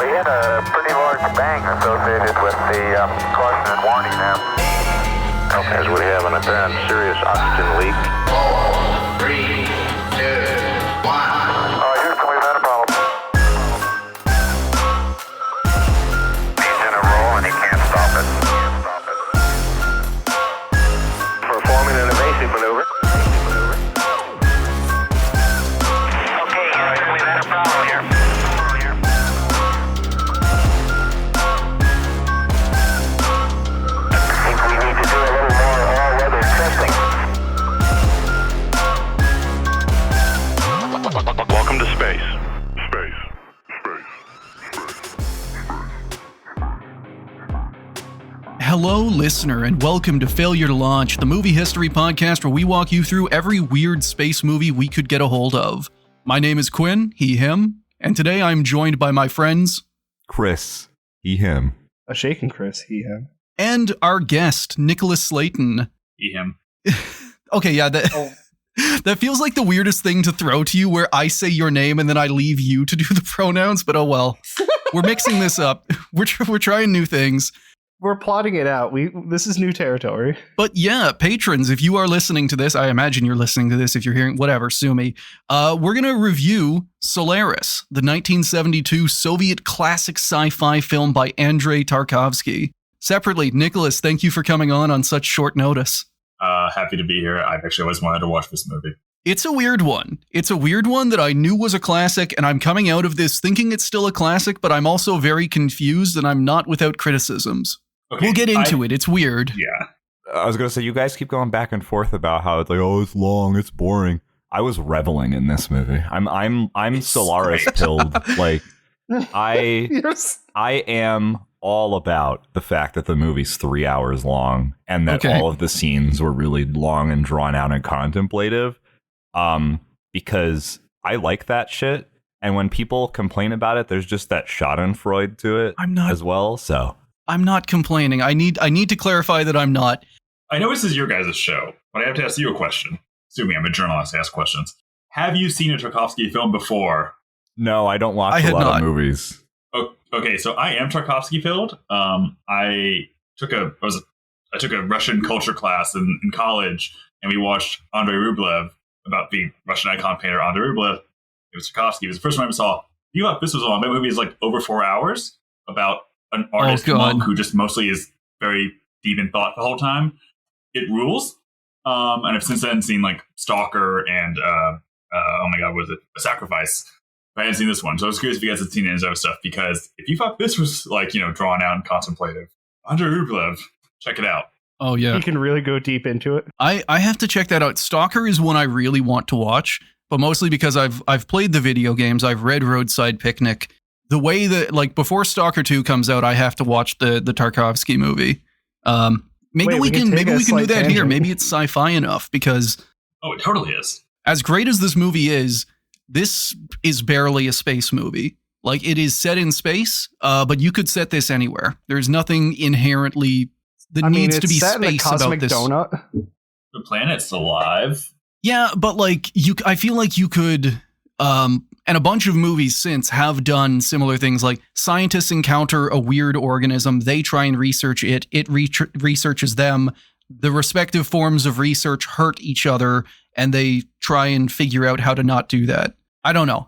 hit a pretty large bang associated with the caution and warning now. Okay, as we have an apparent serious oxygen leak. 4, 3, 2, 1. Houston, we've had a problem. He's in a roll and he can't stop it. Performing an evasive maneuver. Okay, Houston, we've had a problem here. Welcome to space. Hello, listener, and welcome to Failure to Launch, the movie history podcast where we walk you through every weird space movie we could get a hold of. My name is Quinn, he, him, and today I'm joined by my friends... Chris, he, him. A shaken Chris, he, him. And our guest, Nicholas Slayton. He, him. Okay, yeah, that feels like the weirdest thing to throw to you, where I say your name and then I leave you to do the pronouns, but oh well. We're mixing this up. We're trying new things. We're plotting it out. This is new territory. But yeah, patrons, if you are listening to this, I imagine you're listening to this if you're hearing, whatever, sue me. We're going to review Solaris, the 1972 Soviet classic sci-fi film by Andrei Tarkovsky. Separately, Nicholas, thank you for coming on such short notice. Happy to be here. I've actually always wanted to watch this movie. It's a weird one. It's a weird one that I knew was a classic, and I'm coming out of this thinking it's still a classic, but I'm also very confused, and I'm not without criticisms. Okay, we'll get into it. It's weird. Yeah. I was going to say, you guys keep going back and forth about how it's like, oh, it's long, it's boring. I was reveling in this movie. I'm Solaris pilled. Like, I am all about the fact that the movie's 3 hours long and that all of the scenes were really long and drawn out and contemplative. Because I like that shit. And when people complain about it, there's just that schadenfreude to it as well. So I'm not complaining. I need to clarify that I'm not. I know this is your guys' show, but I have to ask you a question. Assuming I'm a journalist, I ask questions. Have you seen a Tarkovsky film before? No, I don't watch a lot of movies. Okay, so I am Tarkovsky pilled. I took a Russian culture class in college, and we watched Andrei Rublev about the Russian icon painter Andrei Rublev. It was Tarkovsky. It was the first time I ever saw. You thought this was long? That movie is like over 4 hours about an artist monk who just mostly is very deep in thought the whole time. It rules. And I've since then seen like Stalker and oh my god, what was it? A Sacrifice. I hadn't seen this one, so I was curious if you guys had seen any of those stuff, because if you thought this was like, drawn out and contemplative, Andrei Rublev, check it out. Oh yeah, he can really go deep into it. I have to check that out. Stalker is one I really want to watch, but mostly because I've played the video games, I've read Roadside Picnic. The way that, like, before Stalker 2 comes out, I have to watch the Tarkovsky movie. Maybe we can do that tangent here. Maybe it's sci-fi enough, because it totally is. As great as this movie is, this is barely a space movie. Like, it is set in space, but you could set this anywhere. There's nothing inherently that needs to be set space in a cosmic about this. Donut. The planet's alive. Yeah, but like I feel like you could, and a bunch of movies since have done similar things. Like, scientists encounter a weird organism, they try and research it. It researches them. The respective forms of research hurt each other, and they try and figure out how to not do that. I don't know.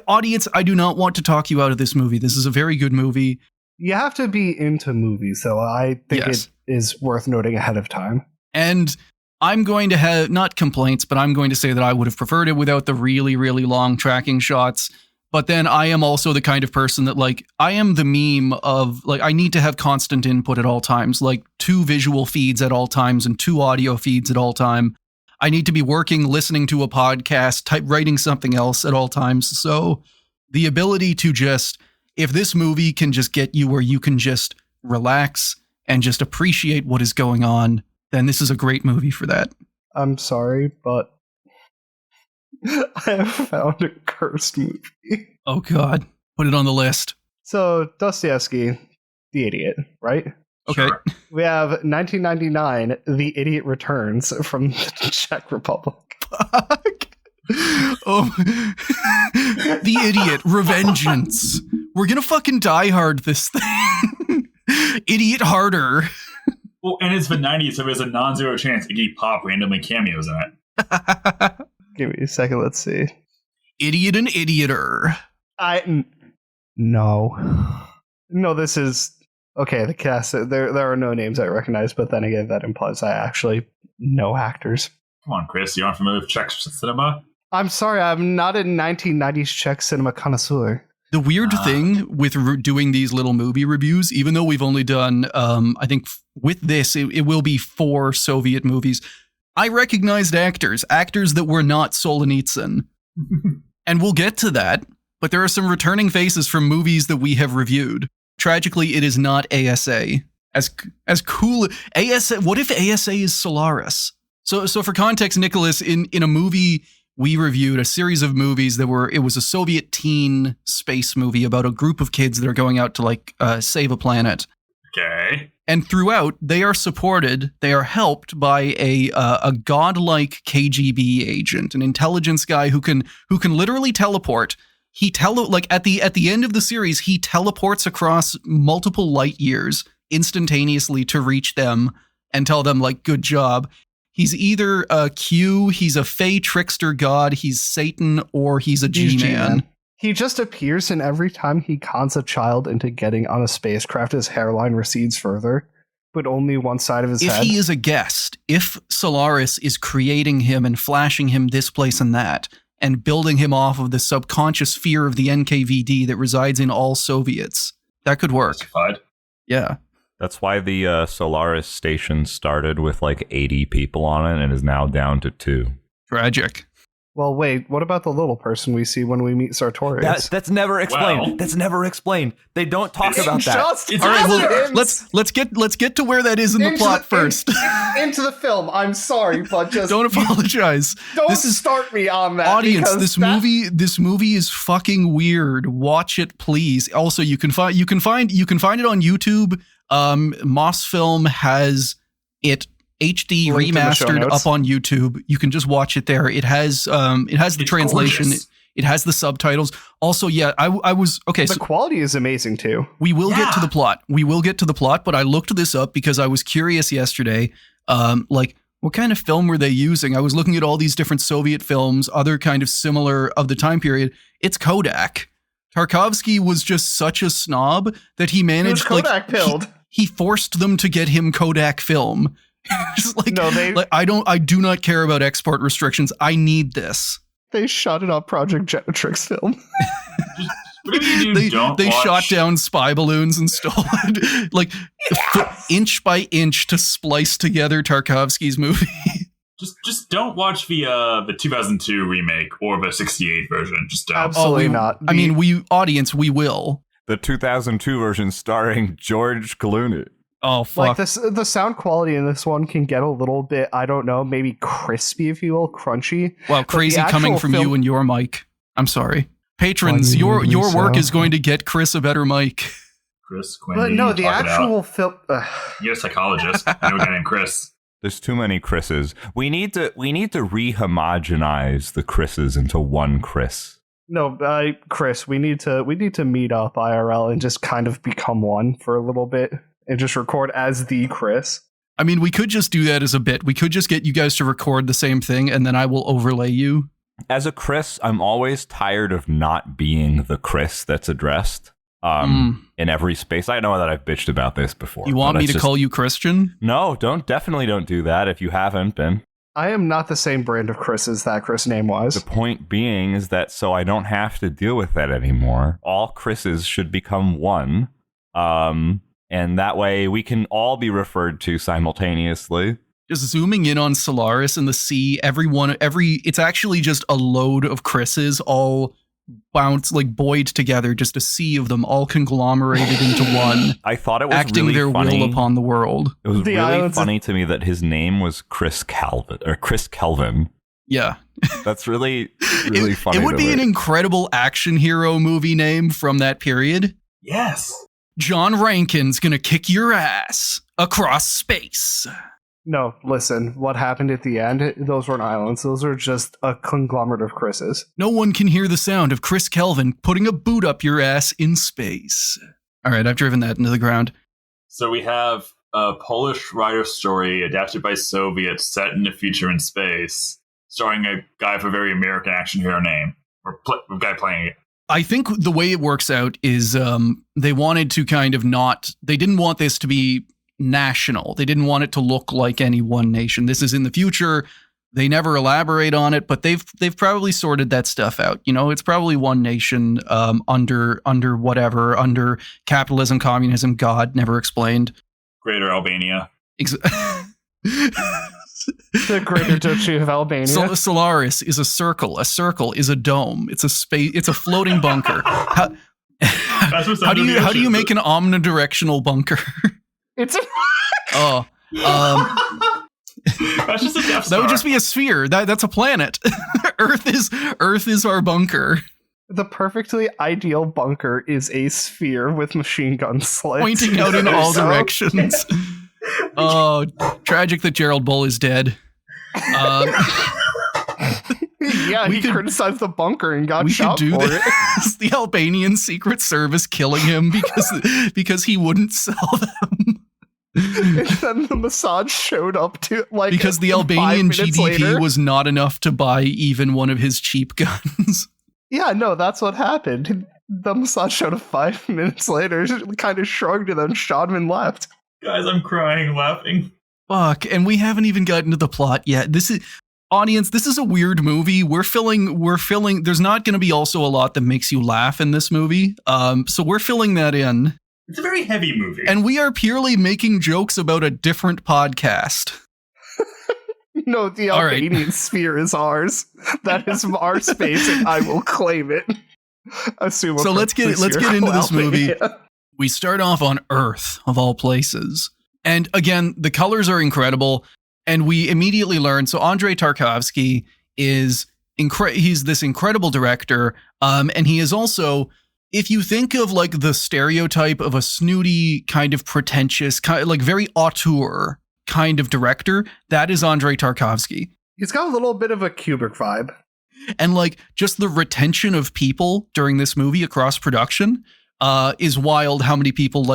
Audience, I do not want to talk you out of this movie. This is a very good movie. You have to be into movies, so I think it is worth noting ahead of time. And I'm going to have, not complaints, but I'm going to say that I would have preferred it without the really, really long tracking shots. But then I am also the kind of person that, like, I am the meme of, like, I need to have constant input at all times, like 2 visual feeds at all times and 2 audio feeds at all time. I need to be working, listening to a podcast, writing something else at all times. So the ability to just, if this movie can just get you where you can just relax and just appreciate what is going on, then this is a great movie for that. I'm sorry, but I have found a cursed movie. Oh God, put it on the list. So Dostoevsky, The Idiot, right? Okay. Sure. We have 1999, The Idiot Returns from the Czech Republic. Fuck. Oh, The Idiot, Revengeance. We're gonna fucking die hard this thing. Idiot harder. Well, and it's the 90s, so there's a non-zero chance Iggy Pop randomly cameos in it. Give me a second. Let's see. Idiot and idioter. No, this is okay. The cast. There are no names I recognize, but then again, that implies I actually know actors. Come on, Chris. You aren't familiar with Czech cinema? I'm sorry, I'm not a 1990s Czech cinema connoisseur. The weird thing with doing these little movie reviews, even though we've only done, I think with this, it will be 4 Soviet movies. I recognized actors that were not Solzhenitsyn. And we'll get to that, but there are some returning faces from movies that we have reviewed. Tragically, it is not ASA. As cool, ASA, what if ASA is Solaris? So for context, Nicholas, in a movie we reviewed, a series of movies it was a Soviet teen space movie about a group of kids that are going out to save a planet. Okay. And throughout, they are helped by a godlike KGB agent, an intelligence guy who can literally teleport. At the end of the series, he teleports across multiple light years instantaneously to reach them and tell them, like, good job. He's either a Q, he's a Fey trickster god, he's Satan, or he's a G-Man. He just appears, and every time he cons a child into getting on a spacecraft, his hairline recedes further, but only one side of his head. If he is a guest, if Solaris is creating him and flashing him this place and that, and building him off of the subconscious fear of the NKVD that resides in all Soviets, that could work. Justified. Yeah. That's why the Solaris station started with like 80 people on it and is now down to 2. Tragic. Well, wait, what about the little person we see when we meet Sartorius? That's never explained. Well, that's never explained. They don't talk about that. It's All right, well, Aliens! let's get to where that is in the plot first. Into the film. I'm sorry, but just Don't apologize. Don't start me on that. Audience, this movie is fucking weird. Watch it, please. Also, you can find it on YouTube. Mosfilm has it HD remastered up on YouTube. You can just watch it there. It has the translation. Gorgeous. It has the subtitles. Also, yeah, I was okay. The quality is amazing too. We will get to the plot. But I looked this up because I was curious yesterday. What kind of film were they using? I was looking at all these different Soviet films, other kind of similar of the time period. It's Kodak. Tarkovsky was just such a snob that he managed Kodak pilled. He forced them to get him Kodak film. I do not care about export restrictions. I need this. They shot it on Project Genetrix film. They shot down spy balloons and stole it, inch by inch to splice together Tarkovsky's movie. Just don't watch the 2002 remake or the 68 version. Just don't. Absolutely not. I mean, we will. The 2002 version starring George Clooney. Oh, fuck. Like the sound quality in this one can get a little bit, I don't know, maybe crispy, if you will, crunchy. Well, crazy coming from you and your mic. I'm sorry. Patrons, your work is going to get Chris a better mic. Chris Quinn. But no, the actual film. You're a psychologist. I know a guy named Chris. There's too many Chris's. We need to rehomogenize the Chris's into one Chris. No, Chris, we need to meet up IRL and just kind of become one for a little bit and just record as the Chris. I mean, we could just do that as a bit. We could just get you guys to record the same thing and then I will overlay you. As a Chris, I'm always tired of not being the Chris that's addressed in every space. I know that I've bitched about this before. You want me to call you Christian? No, definitely don't do that if you haven't been. I am not the same brand of Chris as that Chris name-wise. The point being is that so I don't have to deal with that anymore. All Chris's should become one. And that way we can all be referred to simultaneously. Just zooming in on Solaris and the sea, it's actually just a load of Chris's all buoyed together, just a sea of them all conglomerated into one. I thought it was acting really their funny. will upon the world. It was really funny to me that his name was Chris Kelvin. Yeah. That's really funny. It would be an incredible action hero movie name from that period. Yes. John Rankin's gonna kick your ass across space. No, listen, what happened at the end, those weren't islands. Those are just a conglomerate of Chris's. No one can hear the sound of Chris Kelvin putting a boot up your ass in space. All right, I've driven that into the ground. So we have a Polish writer story adapted by Soviets set in the future in space, starring a guy with a very American action hero name, or a guy playing it. I think the way it works out is they wanted to kind of they didn't want this to be national. They didn't want it to look like any one nation. This is in the future. They never elaborate on it, but they've probably sorted that stuff out. You know, it's probably one nation under under capitalism, communism, God never explained. Greater Albania. The Greater Duchy of Albania. Solaris is a circle. A circle is a dome. It's a space. It's a floating bunker. How do you make an omnidirectional bunker? It's oh. That's just a Death Star. That would just be a sphere. That's a planet. Earth is our bunker. The perfectly ideal bunker is a sphere with machine gun slits pointing out in all directions. Oh, tragic that Gerald Bull is dead. Yeah, he criticized the bunker and got shot for it. The Albanian Secret Service killing him because he wouldn't sell them. And then the Mossad showed up to because the Albanian GDP was not enough to buy even one of his cheap guns. Yeah, no, that's what happened. The Mossad showed up 5 minutes later, kind of shrugged and then shot him and left. Guys, I'm crying, laughing. Fuck, and we haven't even gotten to the plot yet. This is a weird movie. We're filling, there's not going to be also a lot that makes you laugh in this movie. So we're filling that in. It's a very heavy movie. And we are purely making jokes about a different podcast. No, the Albanian sphere is ours. That is our space, and I will claim it. So let's get into this movie. We start off on Earth, of all places. And again, the colors are incredible. And we immediately learn, so Andrei Tarkovsky he's this incredible director. And he is also, if you think of like the stereotype of a snooty, kind of pretentious, kind of like very auteur kind of director, that is Andrei Tarkovsky. He's got a little bit of a Kubrick vibe. And like just the retention of people during this movie across production is wild. How many people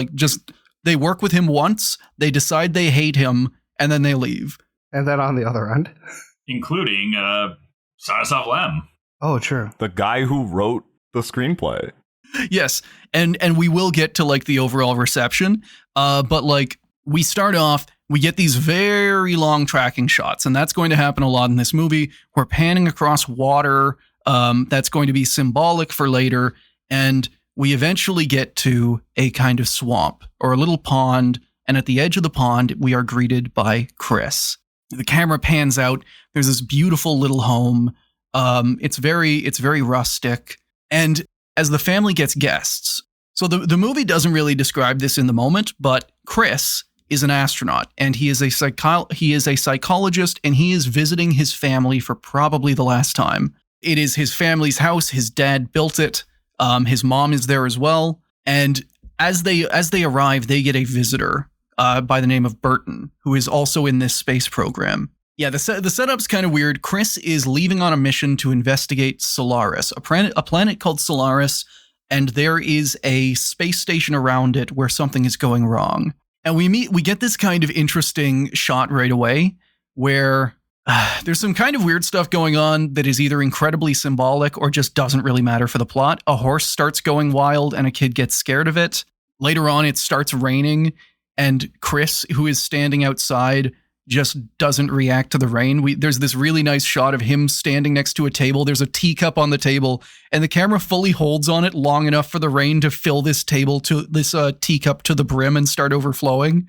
they work with him once, they decide they hate him, and then they leave. And then on the other end, including Stanislaw Lem. Oh, true. The guy who wrote the screenplay. Yes, and we will get to like the overall reception, but like we start off, we get these very long tracking shots, and that's going to happen a lot in this movie. We're panning across water. That's going to be symbolic for later, and we eventually get to a kind of swamp or a little pond, and at the edge of the pond, we are greeted by Chris. The camera pans out. There's this beautiful little home. It's very rustic, and as the family gets guests, so the movie doesn't really describe this in the moment, but Chris is an astronaut, and he is a psychologist, and he is visiting his family for probably the last time. It is his family's house. His dad built it. His mom is there as well. And as they arrive, they get a visitor by the name of Burton, who is also in this space program. Yeah, the setup's kind of weird. Chris is leaving on a mission to investigate Solaris, a planet called Solaris, and there is a space station around it where something is going wrong. And we get this kind of interesting shot right away where there's some kind of weird stuff going on that is either incredibly symbolic or just doesn't really matter for the plot. A horse starts going wild and a kid gets scared of it. Later on, it starts raining, and Chris, who is standing outside, just doesn't react to the rain. There's this really nice shot of him standing next to a table. There's a teacup on the table, and the camera fully holds on it long enough for the rain to fill this teacup to the brim and start overflowing,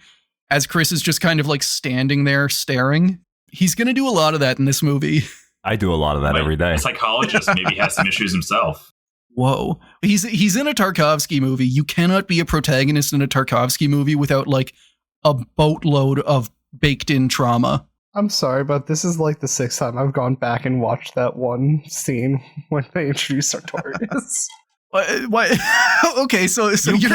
as Chris is just kind of like standing there staring. He's going to do a lot of that in this movie. I do a lot of that every day. A psychologist maybe has some issues himself. Whoa. He's in a Tarkovsky movie. You cannot be a protagonist in a Tarkovsky movie without like a boatload of baked in trauma. I'm sorry, but this is like the 6th time I've gone back and watched that one scene when they introduced Sartorius. What? Okay, so you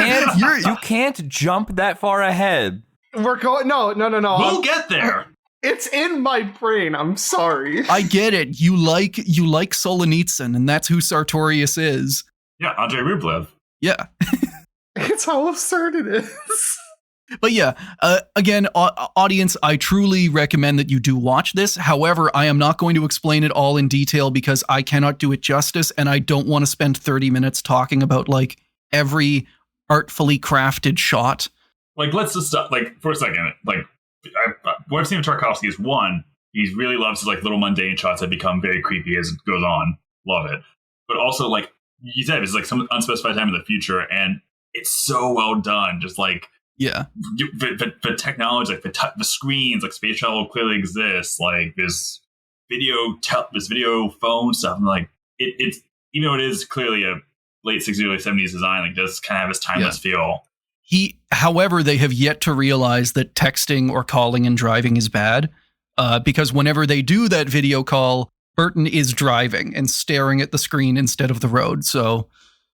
can't jump that far ahead. We're going. No. We'll get there. It's in my brain. I'm sorry. I get it. You like Solzhenitsyn, and that's who Sartorius is. Yeah, Andrei Rublev. Yeah. It's how absurd it is. But yeah, again, audience, I truly recommend that you do watch this. However, I am not going to explain it all in detail because I cannot do it justice, and I don't want to spend 30 minutes talking about like every artfully crafted shot. Like, let's just stop, like, for a second. Like, what I've seen of Tarkovsky is, one, he really loves his like little mundane shots that become very creepy as it goes on. Love it. But also, like you said, it's like some unspecified time in the future, and it's so well done. Just like, yeah, the technology, like the screens, like space travel clearly exists. Like this video phone stuff. And like it's even though it is clearly a late 60s, early 70s design, like does kind of have this timeless feel. However, they have yet to realize that texting or calling and driving is bad, because whenever they do that video call, Burton is driving and staring at the screen instead of the road. So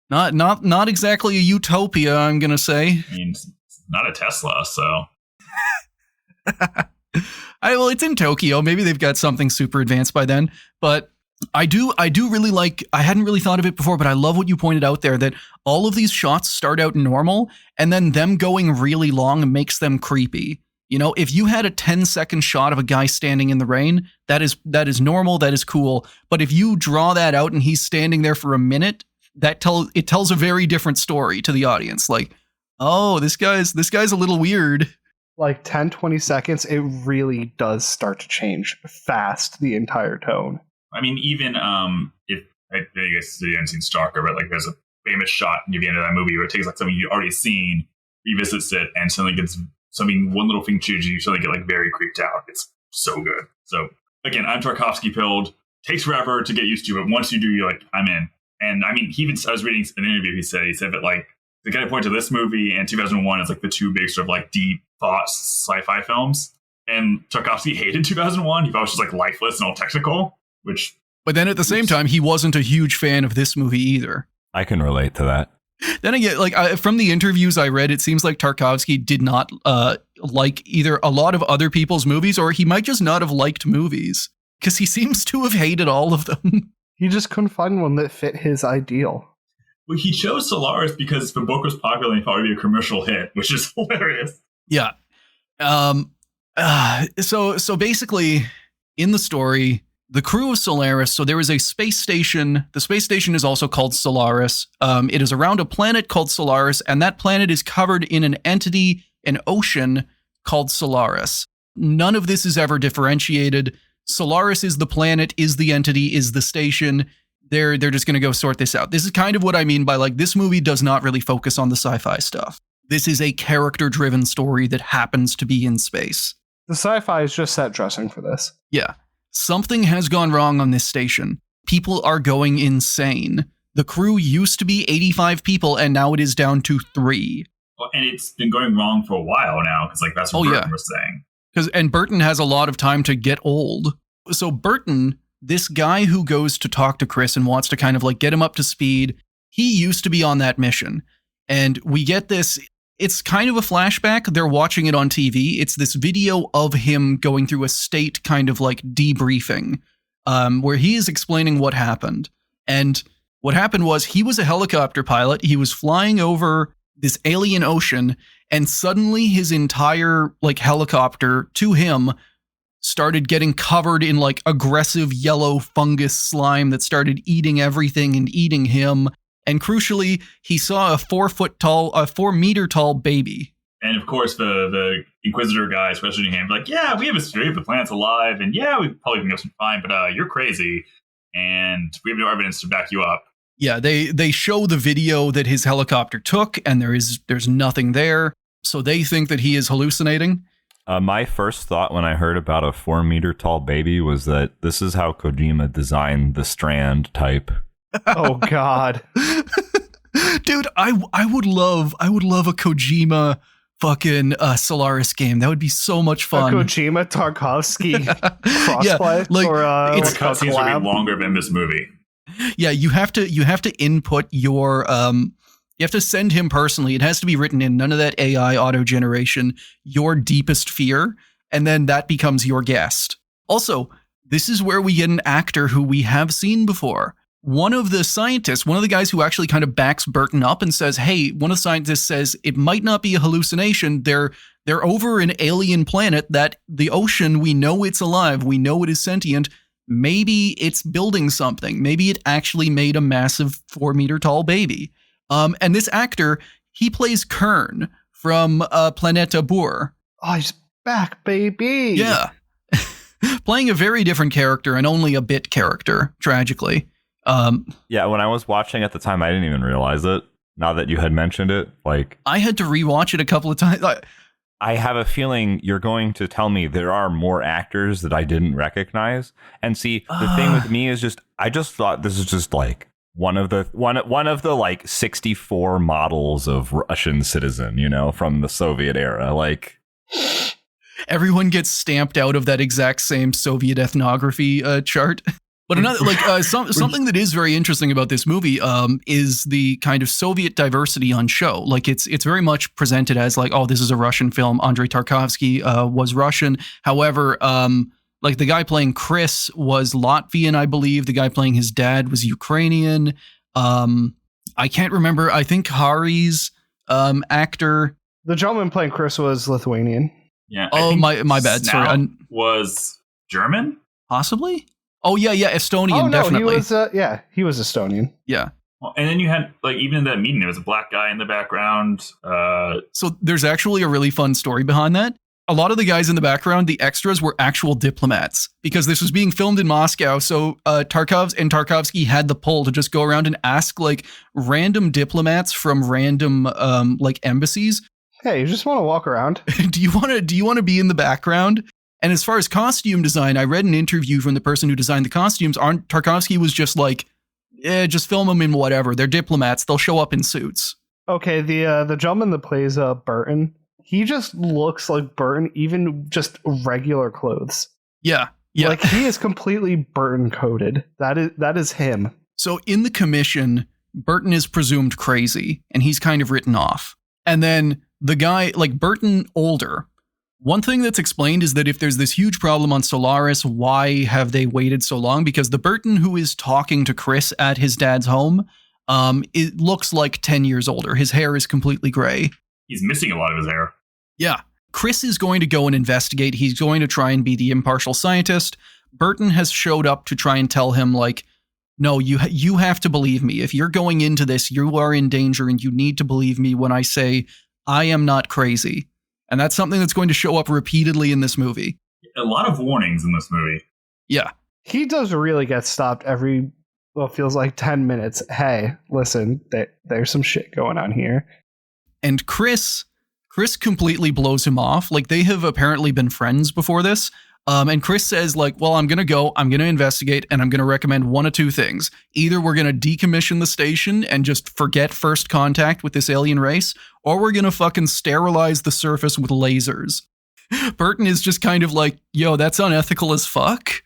not exactly a utopia, I'm gonna say. I mean, it's not a Tesla, so. Well, it's in Tokyo. Maybe they've got something super advanced by then. But I do really like, I hadn't really thought of it before, but I love what you pointed out there, that all of these shots start out normal and then them going really long makes them creepy. You know, if you had a 10-second shot of a guy standing in the rain, that is normal, that is cool. But if you draw that out and he's standing there for a minute, it tells a very different story to the audience. Like, oh, this guy's a little weird. Like 10, 20 seconds, it really does start to change fast, the entire tone. I mean, even if I guess you haven't seen Stalker, but like there's a famous shot near the end of that movie where it takes like something you've already seen, revisits it, and suddenly gets one little thing changes, you suddenly get like very creeped out. It's so good. So again, I'm Tarkovsky pilled. Takes forever to get used to, but once you do, you're like, I'm in. And I mean, I was reading an interview. He said that like the guy pointed to this movie and 2001 as like the two big sort of like deep thought sci-fi films. And Tarkovsky hated 2001. He thought it was just like lifeless and all technical. But then at the same time, he wasn't a huge fan of this movie either. I can relate to that. Then again, like from the interviews I read, it seems like Tarkovsky did not like either a lot of other people's movies, or he might just not have liked movies, because he seems to have hated all of them. He just couldn't find one that fit his ideal. Well, he chose Solaris because the book was popular and he thought it would be a commercial hit, which is hilarious. Yeah. So basically, in the story, the crew of Solaris, so there is a space station. The space station is also called Solaris. It is around a planet called Solaris, and that planet is covered in an ocean called Solaris. None of this is ever differentiated. Solaris is the planet, is the entity, is the station. They're just going to go sort this out. This is kind of what I mean by like, this movie does not really focus on the sci-fi stuff. This is a character-driven story that happens to be in space. The sci-fi is just set dressing for this. Yeah. Something has gone wrong on this station. People are going insane. The crew used to be 85 people, and now it is down to 3. Well, and it's been going wrong for a while now, because like that's what Burton was saying. And Burton has a lot of time to get old. So Burton, this guy who goes to talk to Chris and wants to kind of like get him up to speed, he used to be on that mission. And we get this, it's kind of a flashback. They're watching it on TV. It's this video of him going through a state kind of like debriefing, where he is explaining what happened. And what happened was he was a helicopter pilot. He was flying over this alien ocean, and suddenly his entire like helicopter to him started getting covered in like aggressive yellow fungus slime that started eating everything and eating him. And crucially, he saw a 4 meter tall baby. And of course, the Inquisitor guy is questioning him, like, yeah, we have a theory the planet's alive, and yeah, we probably can go some fine, but you're crazy, and we have no evidence to back you up. Yeah, they show the video that his helicopter took, and there's nothing there, so they think that he is hallucinating. My first thought when I heard about a 4 meter tall baby was that this is how Kojima designed the Strand type. Oh God. Dude, I would love a Kojima fucking Solaris game. That would be so much fun. A Kojima Tarkovsky crossplay, yeah, like, or it's cutscenes would be longer than this movie. Yeah, you have to input your you have to send him personally. It has to be written in, none of that AI auto generation, your deepest fear. and then that becomes your guest. Also, this is where we get an actor who we have seen before. One of the scientists, one of the guys who actually kind of backs Burton up and says, hey, one of the scientists says it might not be a hallucination. They're over an alien planet that the ocean, we know it's alive. We know it is sentient. Maybe it's building something. Maybe it actually made a massive 4-meter tall baby. And this actor, he plays Kern from Planeta Boer. Oh, he's back, baby. Yeah. Playing a very different character and only a bit character, tragically. Yeah, when I was watching at the time, I didn't even realize it. Now that you had mentioned it, like I had to rewatch it a couple of times. I have a feeling you're going to tell me there are more actors that I didn't recognize. And see, the thing with me is just I just thought this is just like one of the like 64 models of Russian citizen, you know, from the Soviet era. Like everyone gets stamped out of that exact same Soviet ethnography chart. But another something that is very interesting about this movie is the kind of Soviet diversity on show. Like it's very much presented as like, oh, this is a Russian film. Andrei Tarkovsky was Russian. However, like the guy playing Chris was Latvian, I believe. The guy playing his dad was Ukrainian. I can't remember. I think Hari's actor. The gentleman playing Chris was Lithuanian. Yeah. Oh, my bad. Snout Sorry. was German? Possibly? Oh, yeah, Estonian, oh, no, definitely. He was Estonian. Yeah. Well, and then you had, like, even in that meeting, there was a black guy in the background. So there's actually a really fun story behind that. A lot of the guys in the background, the extras, were actual diplomats because this was being filmed in Moscow. So Tarkovsky had the pull to just go around and ask, like, random diplomats from random, like, embassies. Hey, you just want to walk around? do you want to be in the background? And as far as costume design, I read an interview from the person who designed the costumes. Tarkovsky was just like, just film them in whatever. They're diplomats. They'll show up in suits. Okay, the gentleman that plays Burton, he just looks like Burton, even just regular clothes. Yeah. Like he is completely Burton coded. That is him. So in the commission, Burton is presumed crazy, and he's kind of written off. And then the guy, like Burton older. One thing that's explained is that if there's this huge problem on Solaris, why have they waited so long? Because the Burton who is talking to Chris at his dad's home, it looks like 10 years older. His hair is completely gray. He's missing a lot of his hair. Yeah. Chris is going to go and investigate. He's going to try and be the impartial scientist. Burton has showed up to try and tell him, like, no, you have to believe me. If you're going into this, you are in danger and you need to believe me when I say I am not crazy. And that's something that's going to show up repeatedly in this movie. A lot of warnings in this movie. Yeah. He does really get stopped every, well, feels like 10 minutes. Hey, listen, there's some shit going on here. And Chris completely blows him off. Like, they have apparently been friends before this. And Chris says, like, well, I'm going to investigate, and I'm going to recommend one of two things. Either we're going to decommission the station and just forget first contact with this alien race, or we're going to fucking sterilize the surface with lasers. Burton is just kind of like, yo, that's unethical as fuck.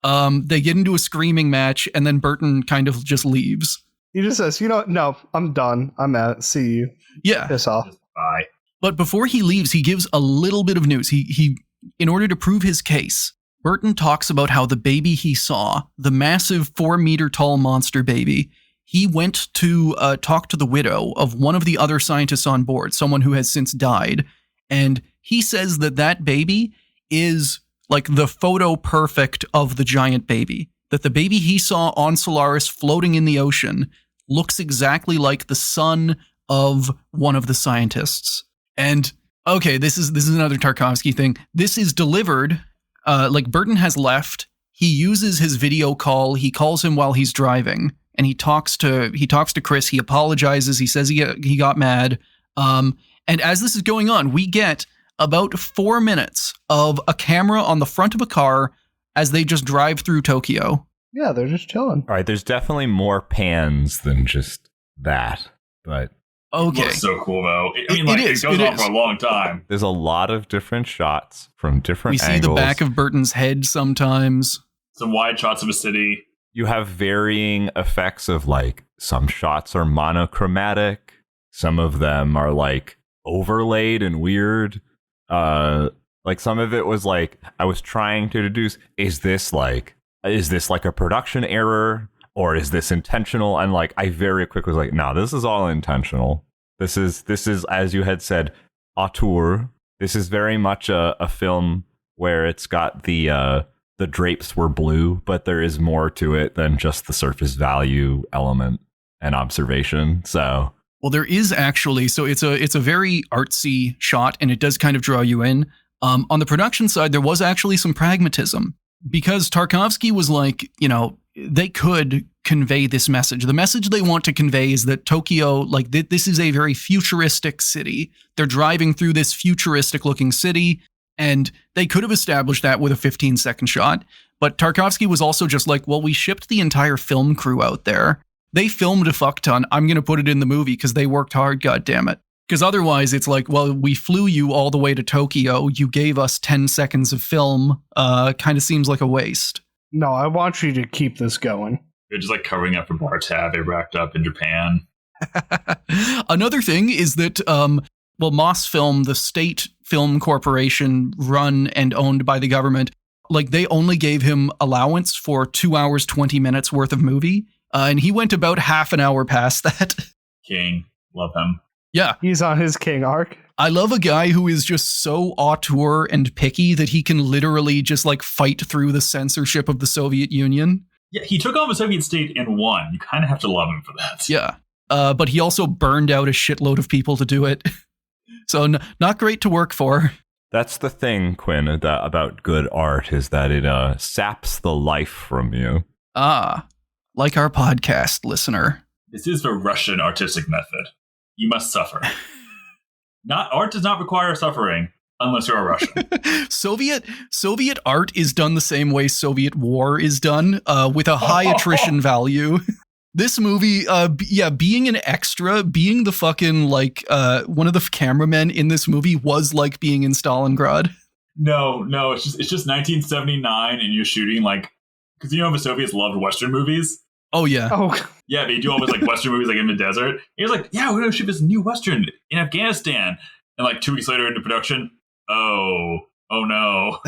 They get into a screaming match, and then Burton kind of just leaves. He just says, no, I'm done. I'm out. See you. Yeah. Piss off. Bye. But before he leaves, he gives a little bit of news. He in order to prove his case, Burton talks about how the baby he saw, the massive 4-meter tall monster baby, he went to talk to the widow of one of the other scientists on board, someone who has since died. And he says that baby is like the photo perfect of the giant baby. That the baby he saw on Solaris floating in the ocean looks exactly like the son of one of the scientists. And okay, this is another Tarkovsky thing. This is delivered, like Burton has left. He uses his video call. He calls him while he's driving, and he talks to Chris. He apologizes. He says he got mad. And as this is going on, we get about 4 minutes of a camera on the front of a car as they just drive through Tokyo. Yeah, they're just chilling. All right, there's definitely more pans than just that, but okay. It looks so cool, though. It goes on for a long time. There's a lot of different shots from different angles. We see the back of Burton's head sometimes. Some wide shots of a city. You have varying effects of, like, some shots are monochromatic. Some of them are, like, overlaid and weird. Like some of it was like I was trying to deduce, is this like a production error or is this intentional? And like I very quickly was like, no, this is all intentional. This is as you had said, auteur. This is very much a film where it's got the drapes were blue, but there is more to it than just the surface value element and observation. So, well, there is actually. So it's a very artsy shot, and it does kind of draw you in. On the production side, there was actually some pragmatism because Tarkovsky was like, they could convey this message. The message they want to convey is that Tokyo, like this is a very futuristic city. They're driving through this futuristic looking city, and they could have established that with a 15-second shot. But Tarkovsky was also just like, well, we shipped the entire film crew out there. They filmed a fuck ton. I'm going to put it in the movie because they worked hard, goddammit. Because otherwise it's like, well, we flew you all the way to Tokyo. You gave us 10 seconds of film. Kind of seems like a waste. No, I want you to keep this going. They're just like covering up for bar tab they racked up in Japan. Another thing is that, Mosfilm, the state film corporation run and owned by the government, like they only gave him allowance for 2 hours, 20 minutes worth of movie. And he went about half an hour past that. King. Love him. Yeah. He's on his king arc. I love a guy who is just so auteur and picky that he can literally just like fight through the censorship of the Soviet Union. Yeah, he took on the Soviet state and won. You kind of have to love him for that. Yeah. But he also burned out a shitload of people to do it. So not great to work for. That's the thing, Quinn, about good art is that it saps the life from you. Ah, like our podcast listener. This is the Russian artistic method. You must suffer. Art does not require suffering unless you're a Russian. Soviet art is done the same way Soviet war is done, with a high attrition value. This movie, being an extra, being the fucking like one of the cameramen in this movie was like being in Stalingrad. No, it's just 1979, and you're shooting like because the Soviets loved Western movies. Oh yeah. Oh yeah, they do all those like Western movies like in the desert. He was like, yeah, we're gonna shoot this new Western in Afghanistan, and like 2 weeks later into production, oh no.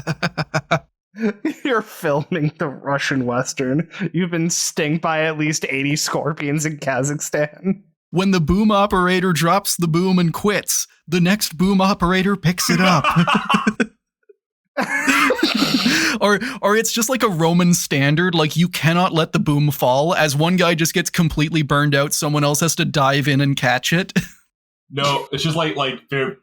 You're filming the Russian Western. You've been stung by at least 80 scorpions in Kazakhstan. When the boom operator drops the boom and quits, the next boom operator picks it up. or it's just like a Roman standard, like you cannot let the boom fall. As one guy just gets completely burned out, someone else has to dive in and catch it. No, it's just like they're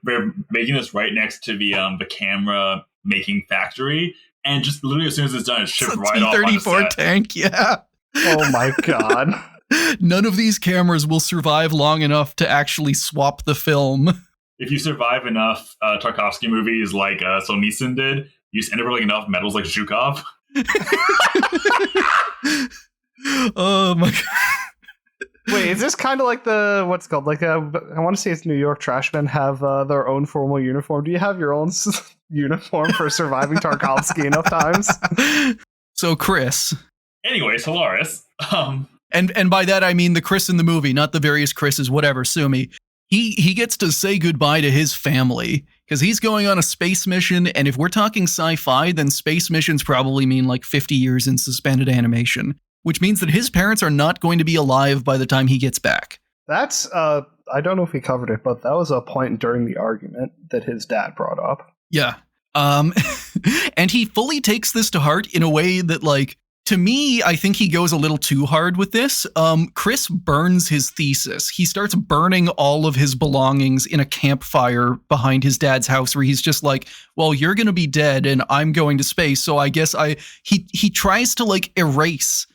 making this right next to the camera making factory. And just literally as soon as it's done, it's shipped right off on the T-34 set. tank, yeah. Oh my god. None of these cameras will survive long enough to actually swap the film. If you survive enough Tarkovsky movies like Solnitsyn did, you just end up with like enough medals like Zhukov. Oh my god. Wait, is this kind of like what's it called? Like I want to say it's New York Trashmen have their own formal uniform. Do you have your own uniform for surviving Tarkovsky enough times? So Chris. Anyway, Solaris. And by that I mean the Chris in the movie, not the various Chris's, whatever, sue me. He gets to say goodbye to his family because he's going on a space mission. And if we're talking sci-fi, then space missions probably mean like 50 years in suspended animation, which means that his parents are not going to be alive by the time he gets back. That's, I don't know if he covered it, but that was a point during the argument that his dad brought up. Yeah. And he fully takes this to heart in a way that, like, to me, I think he goes a little too hard with this. Chris burns his thesis. He starts burning all of his belongings in a campfire behind his dad's house where he's just like, well, you're going to be dead and I'm going to space. So I guess he tries to like erase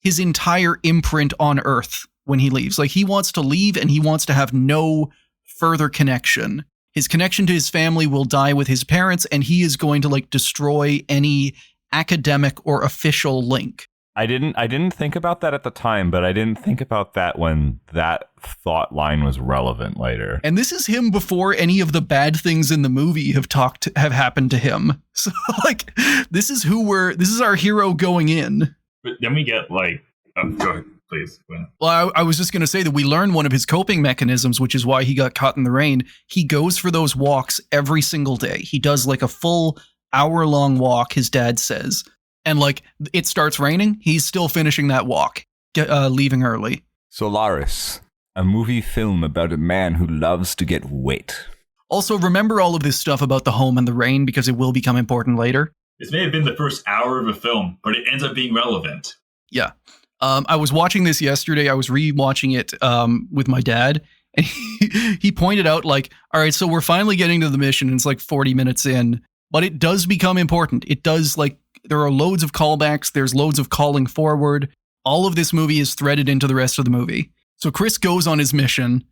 his entire imprint on Earth when he leaves. Like he wants to leave and he wants to have no further connection. His connection to his family will die with his parents and he is going to like destroy any academic or official link. I didn't think about that at the time, but I didn't think about that when that thought line was relevant later. And this is him before any of the bad things in the movie have happened to him. So like this is our hero going in. But then we get like go ahead. please. Well, I was just going to say that we learned one of his coping mechanisms, which is why he got caught in the rain. He goes for those walks every single day. He does like a full hour-long walk, his dad says. And like it starts raining, he's still finishing that walk, leaving early. Solaris, a movie film about a man who loves to get wet. Also, remember all of this stuff about the home and the rain because it will become important later. This may have been the first hour of a film, but it ends up being relevant. Yeah. I was watching this yesterday. I was re-watching it with my dad. And he pointed out like, all right, so we're finally getting to the mission. And it's like 40 minutes in. But it does become important. It does, like, there are loads of callbacks. There's loads of calling forward. All of this movie is threaded into the rest of the movie. So Chris goes on his mission.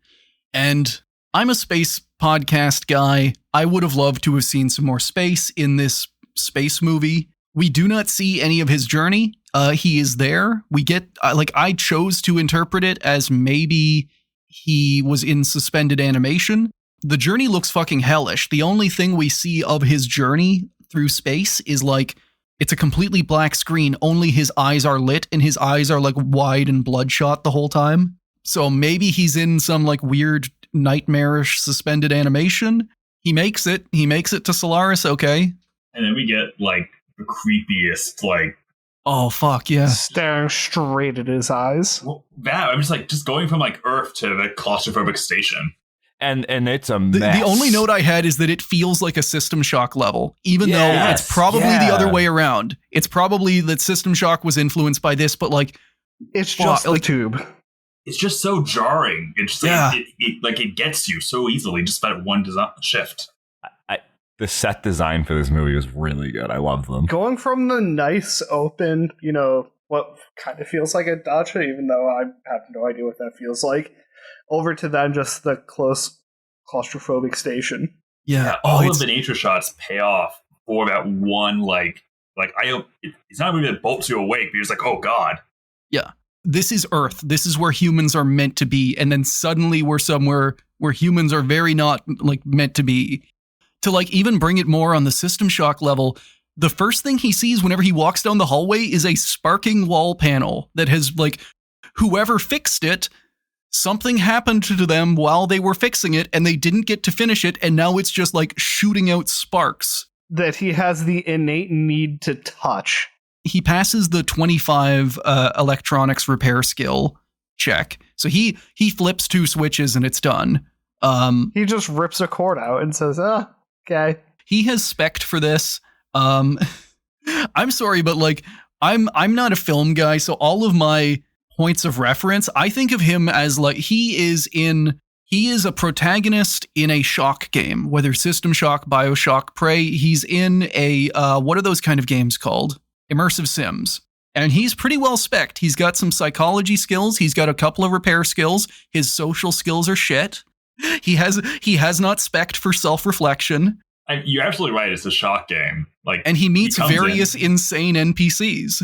And I'm a space podcast guy. I would have loved to have seen some more space in this space movie. We do not see any of his journey. He is there. We get, I chose to interpret it as maybe he was in suspended animation. The journey looks fucking hellish. The only thing we see of his journey through space is like, it's a completely black screen. Only his eyes are lit and his eyes are like wide and bloodshot the whole time. So maybe he's in some like weird nightmarish suspended animation. He makes it to Solaris. Okay. And then we get like the creepiest, like, oh fuck yeah, staring straight at his eyes. Well, that I'm just going from like Earth to the claustrophobic station, and it's a mess. The only note I had is that it feels like a System Shock level, even though it's probably the other way around. It's probably that System Shock was influenced by this, but like it's just the tube. It's just so jarring. It's just it gets you so easily just by one shift. The set design for this movie was really good. I love them. Going from the nice, open, what kind of feels like a dacha, even though I have no idea what that feels like, over to then just the close claustrophobic station. Yeah. All of the nature shots pay off for that one, it's not a movie that bolts you awake, but you're just like, oh God. Yeah. This is Earth. This is where humans are meant to be. And then suddenly we're somewhere where humans are very not like meant to be. To like even bring it more on the System Shock level, the first thing he sees whenever he walks down the hallway is a sparking wall panel that has like, whoever fixed it, something happened to them while they were fixing it and they didn't get to finish it. And now it's just like shooting out sparks. That he has the innate need to touch. He passes the 25 electronics repair skill check. So he flips 2 switches and it's done. He just rips a cord out and says, okay. He has spec'd for this. I'm sorry, but like I'm not a film guy, so all of my points of reference, I think of him as like he is a protagonist in a Shock game, whether System Shock, BioShock, Prey. He's in a what are those kind of games called? Immersive sims. And he's pretty well spec'd. He's got some psychology skills. He's got a couple of repair skills. His social skills are shit. He has not spec'd for self-reflection. You're absolutely right. It's a Shock game. And he meets various insane NPCs.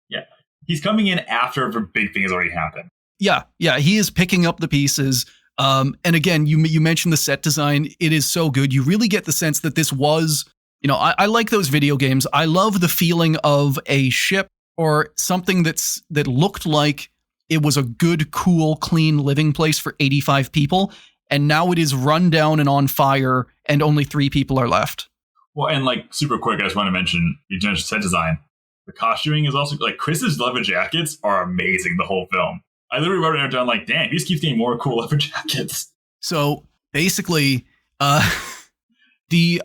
Yeah. He's coming in after the big thing has already happened. Yeah. He is picking up the pieces. And again, you mentioned the set design. It is so good. You really get the sense that this was, I like those video games. I love the feeling of a ship or something that looked like it was a good, cool, clean living place for 85 people. And now it is run down and on fire, and only 3 people are left. Well, and super quick, I just want to mention you mentioned set design. The costuming is also Chris's leather jackets are amazing. The whole film, I literally wrote it down damn, he just keeps getting more cool leather jackets. So basically, the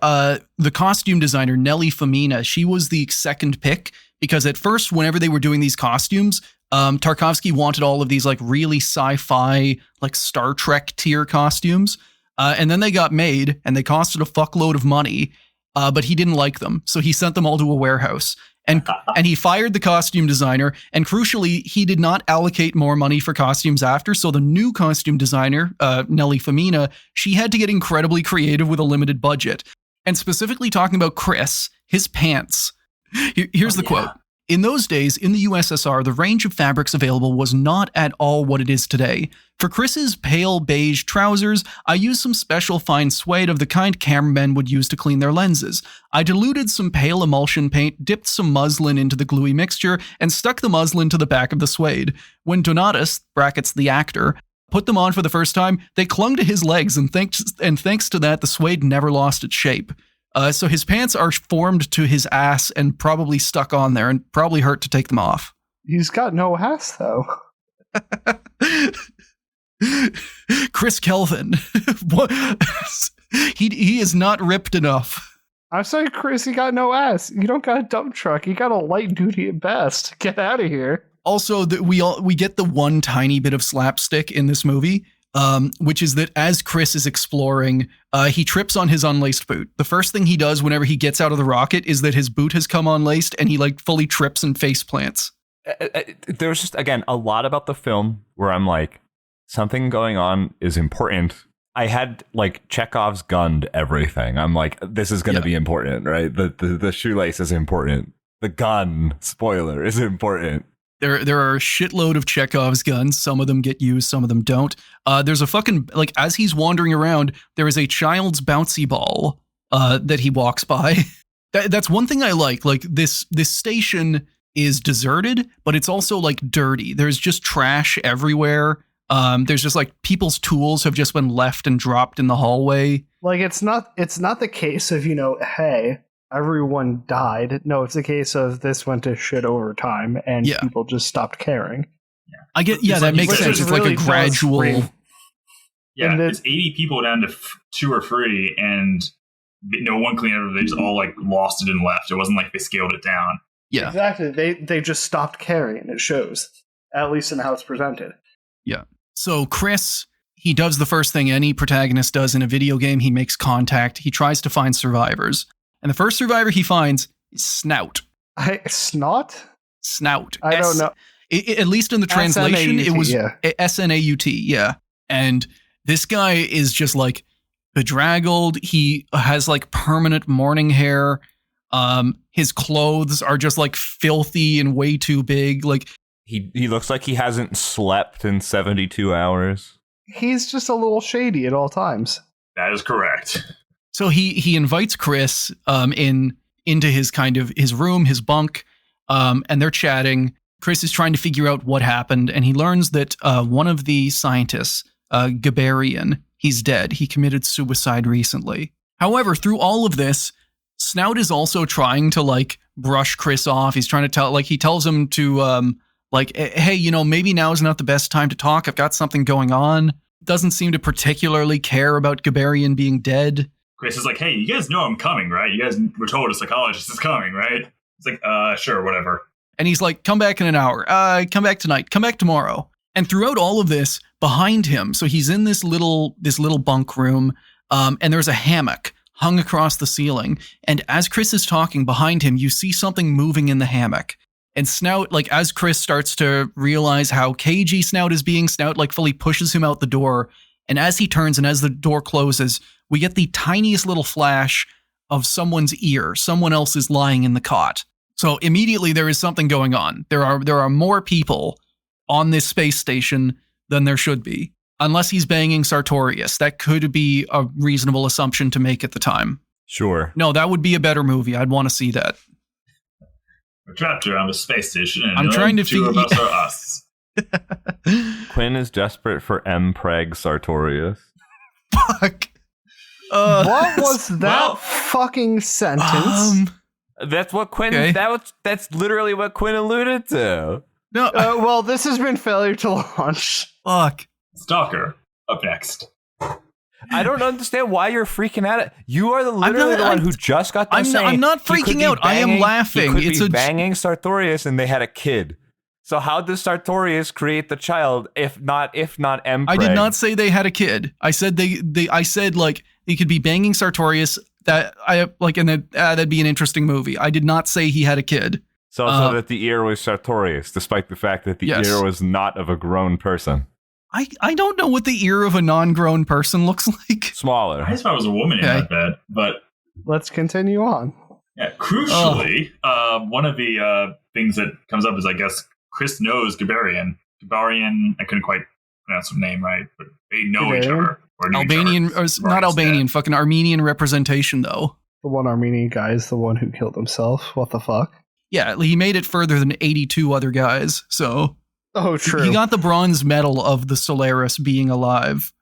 costume designer Nelly Femina, she was the second pick because at first, whenever they were doing these costumes, Tarkovsky wanted all of these really sci-fi, Star Trek tier costumes. And then they got made and they costed a fuckload of money, but he didn't like them. So he sent them all to a warehouse and he fired the costume designer. And crucially, he did not allocate more money for costumes after. So the new costume designer, Nelly Femina, she had to get incredibly creative with a limited budget. And specifically talking about Chris, his pants. Here's the quote. In those days, in the USSR, the range of fabrics available was not at all what it is today. For Chris's pale beige trousers, I used some special fine suede of the kind cameramen would use to clean their lenses. I diluted some pale emulsion paint, dipped some muslin into the gluey mixture, and stuck the muslin to the back of the suede. When Donatus, brackets the actor, put them on for the first time, they clung to his legs, and thanks to that, the suede never lost its shape. So his pants are formed to his ass and probably stuck on there and probably hurt to take them off. He's got no ass, though. Chris Kelvin. He is not ripped enough. I'm sorry, Chris, you got no ass. You don't got a dump truck. You got a light duty at best. Get out of here. Also, we get the one tiny bit of slapstick in this movie. Which is that as Chris is exploring, he trips on his unlaced boot. The first thing he does whenever he gets out of the rocket is that his boot has come unlaced and he like fully trips and face plants. There's just, again, a lot about the film where I'm like, something going on is important. I had like Chekhov's gunned everything. I'm like, this is going to be important, right? The shoelace is important. The gun, spoiler, is important. There are a shitload of Chekhov's guns. Some of them get used, some of them don't. There's a fucking, like, as he's wandering around, there is a child's bouncy ball that he walks by. That's one thing I like. Like, this station is deserted, but it's also, like, dirty. There's just trash everywhere. There's just, like, people's tools have just been left and dropped in the hallway. Like, it's not the case of, hey, everyone died. No, it's a case of this went to shit over time and people just stopped caring. I get, that like, makes sense. It's really like a gradual. Yeah, it's 80 people down to 2 or 3, and no one cleaned it. They just all like lost it and left. It wasn't like they scaled it down. Yeah, exactly. They just stopped caring. It shows, at least in how it's presented. Yeah. So Chris, he does the first thing any protagonist does in a video game. He makes contact. He tries to find survivors. And the first survivor he finds is Snout. Snot? Snout. I don't know. At least in the translation, S-N-A-U-T, it was yeah. S-N-A-U-T, yeah. And this guy is just like bedraggled. He has like permanent morning hair. His clothes are just like filthy and way too big. Like he looks like he hasn't slept in 72 hours. He's just a little shady at all times. That is correct. So he invites Chris into his kind of his room, his bunk, and they're chatting. Chris is trying to figure out what happened, and he learns that one of the scientists, Gabarian, he's dead. He committed suicide recently. However, through all of this, Snout is also trying to like brush Chris off. He's trying to he tells him to hey, maybe now is not the best time to talk. I've got something going on. Doesn't seem to particularly care about Gabarian being dead. Chris is like, hey, you guys know I'm coming, right? You guys were told a psychologist is coming, right? It's like, sure, whatever. And he's like, come back in an hour. Come back tonight. Come back tomorrow. And throughout all of this, behind him, so he's in this little bunk room, and there's a hammock hung across the ceiling. And as Chris is talking behind him, you see something moving in the hammock. And Snout, like, as Chris starts to realize how cagey Snout is being, Snout, like, fully pushes him out the door. And as he turns and as the door closes, we get the tiniest little flash of someone's ear. Someone else is lying in the cot. So immediately there is something going on. There are more people on this space station than there should be. Unless he's banging Sartorius. That could be a reasonable assumption to make at the time. Sure. No, that would be a better movie. I'd want to see that. We're trapped around the space station, and I'm trying to two of us are us. Quinn is desperate for M. Sartorius. Fuck. What was that fucking sentence? That's what Quinn. Okay. That's literally what Quinn alluded to. No. Well, this has been failure to launch. Fuck. Stalker up next. I don't understand why you're freaking out. You are literally the one who just got done saying. I'm not freaking out. I am laughing. He could be banging Sartorius, and they had a kid. So how does Sartorius create the child if not M. I did not say they had a kid. I said I said like he could be banging Sartorius. That I like, and that'd be an interesting movie. I did not say he had a kid. So that the ear was Sartorius, despite the fact that the ear was not of a grown person. I don't know what the ear of a non-grown person looks like. Smaller. I just thought it was a woman in that bed, but let's continue on. Yeah, crucially, one of the things that comes up is, I guess, Chris knows Gabarian. Gabarian, I couldn't quite pronounce her name right, but they know each other. Or knew Albanian, each other. or not Albanian, fucking Armenian representation, though. The one Armenian guy is the one who killed himself. What the fuck? Yeah, he made it further than 82 other guys, so... Oh, true. He got the bronze medal of the Solaris being alive.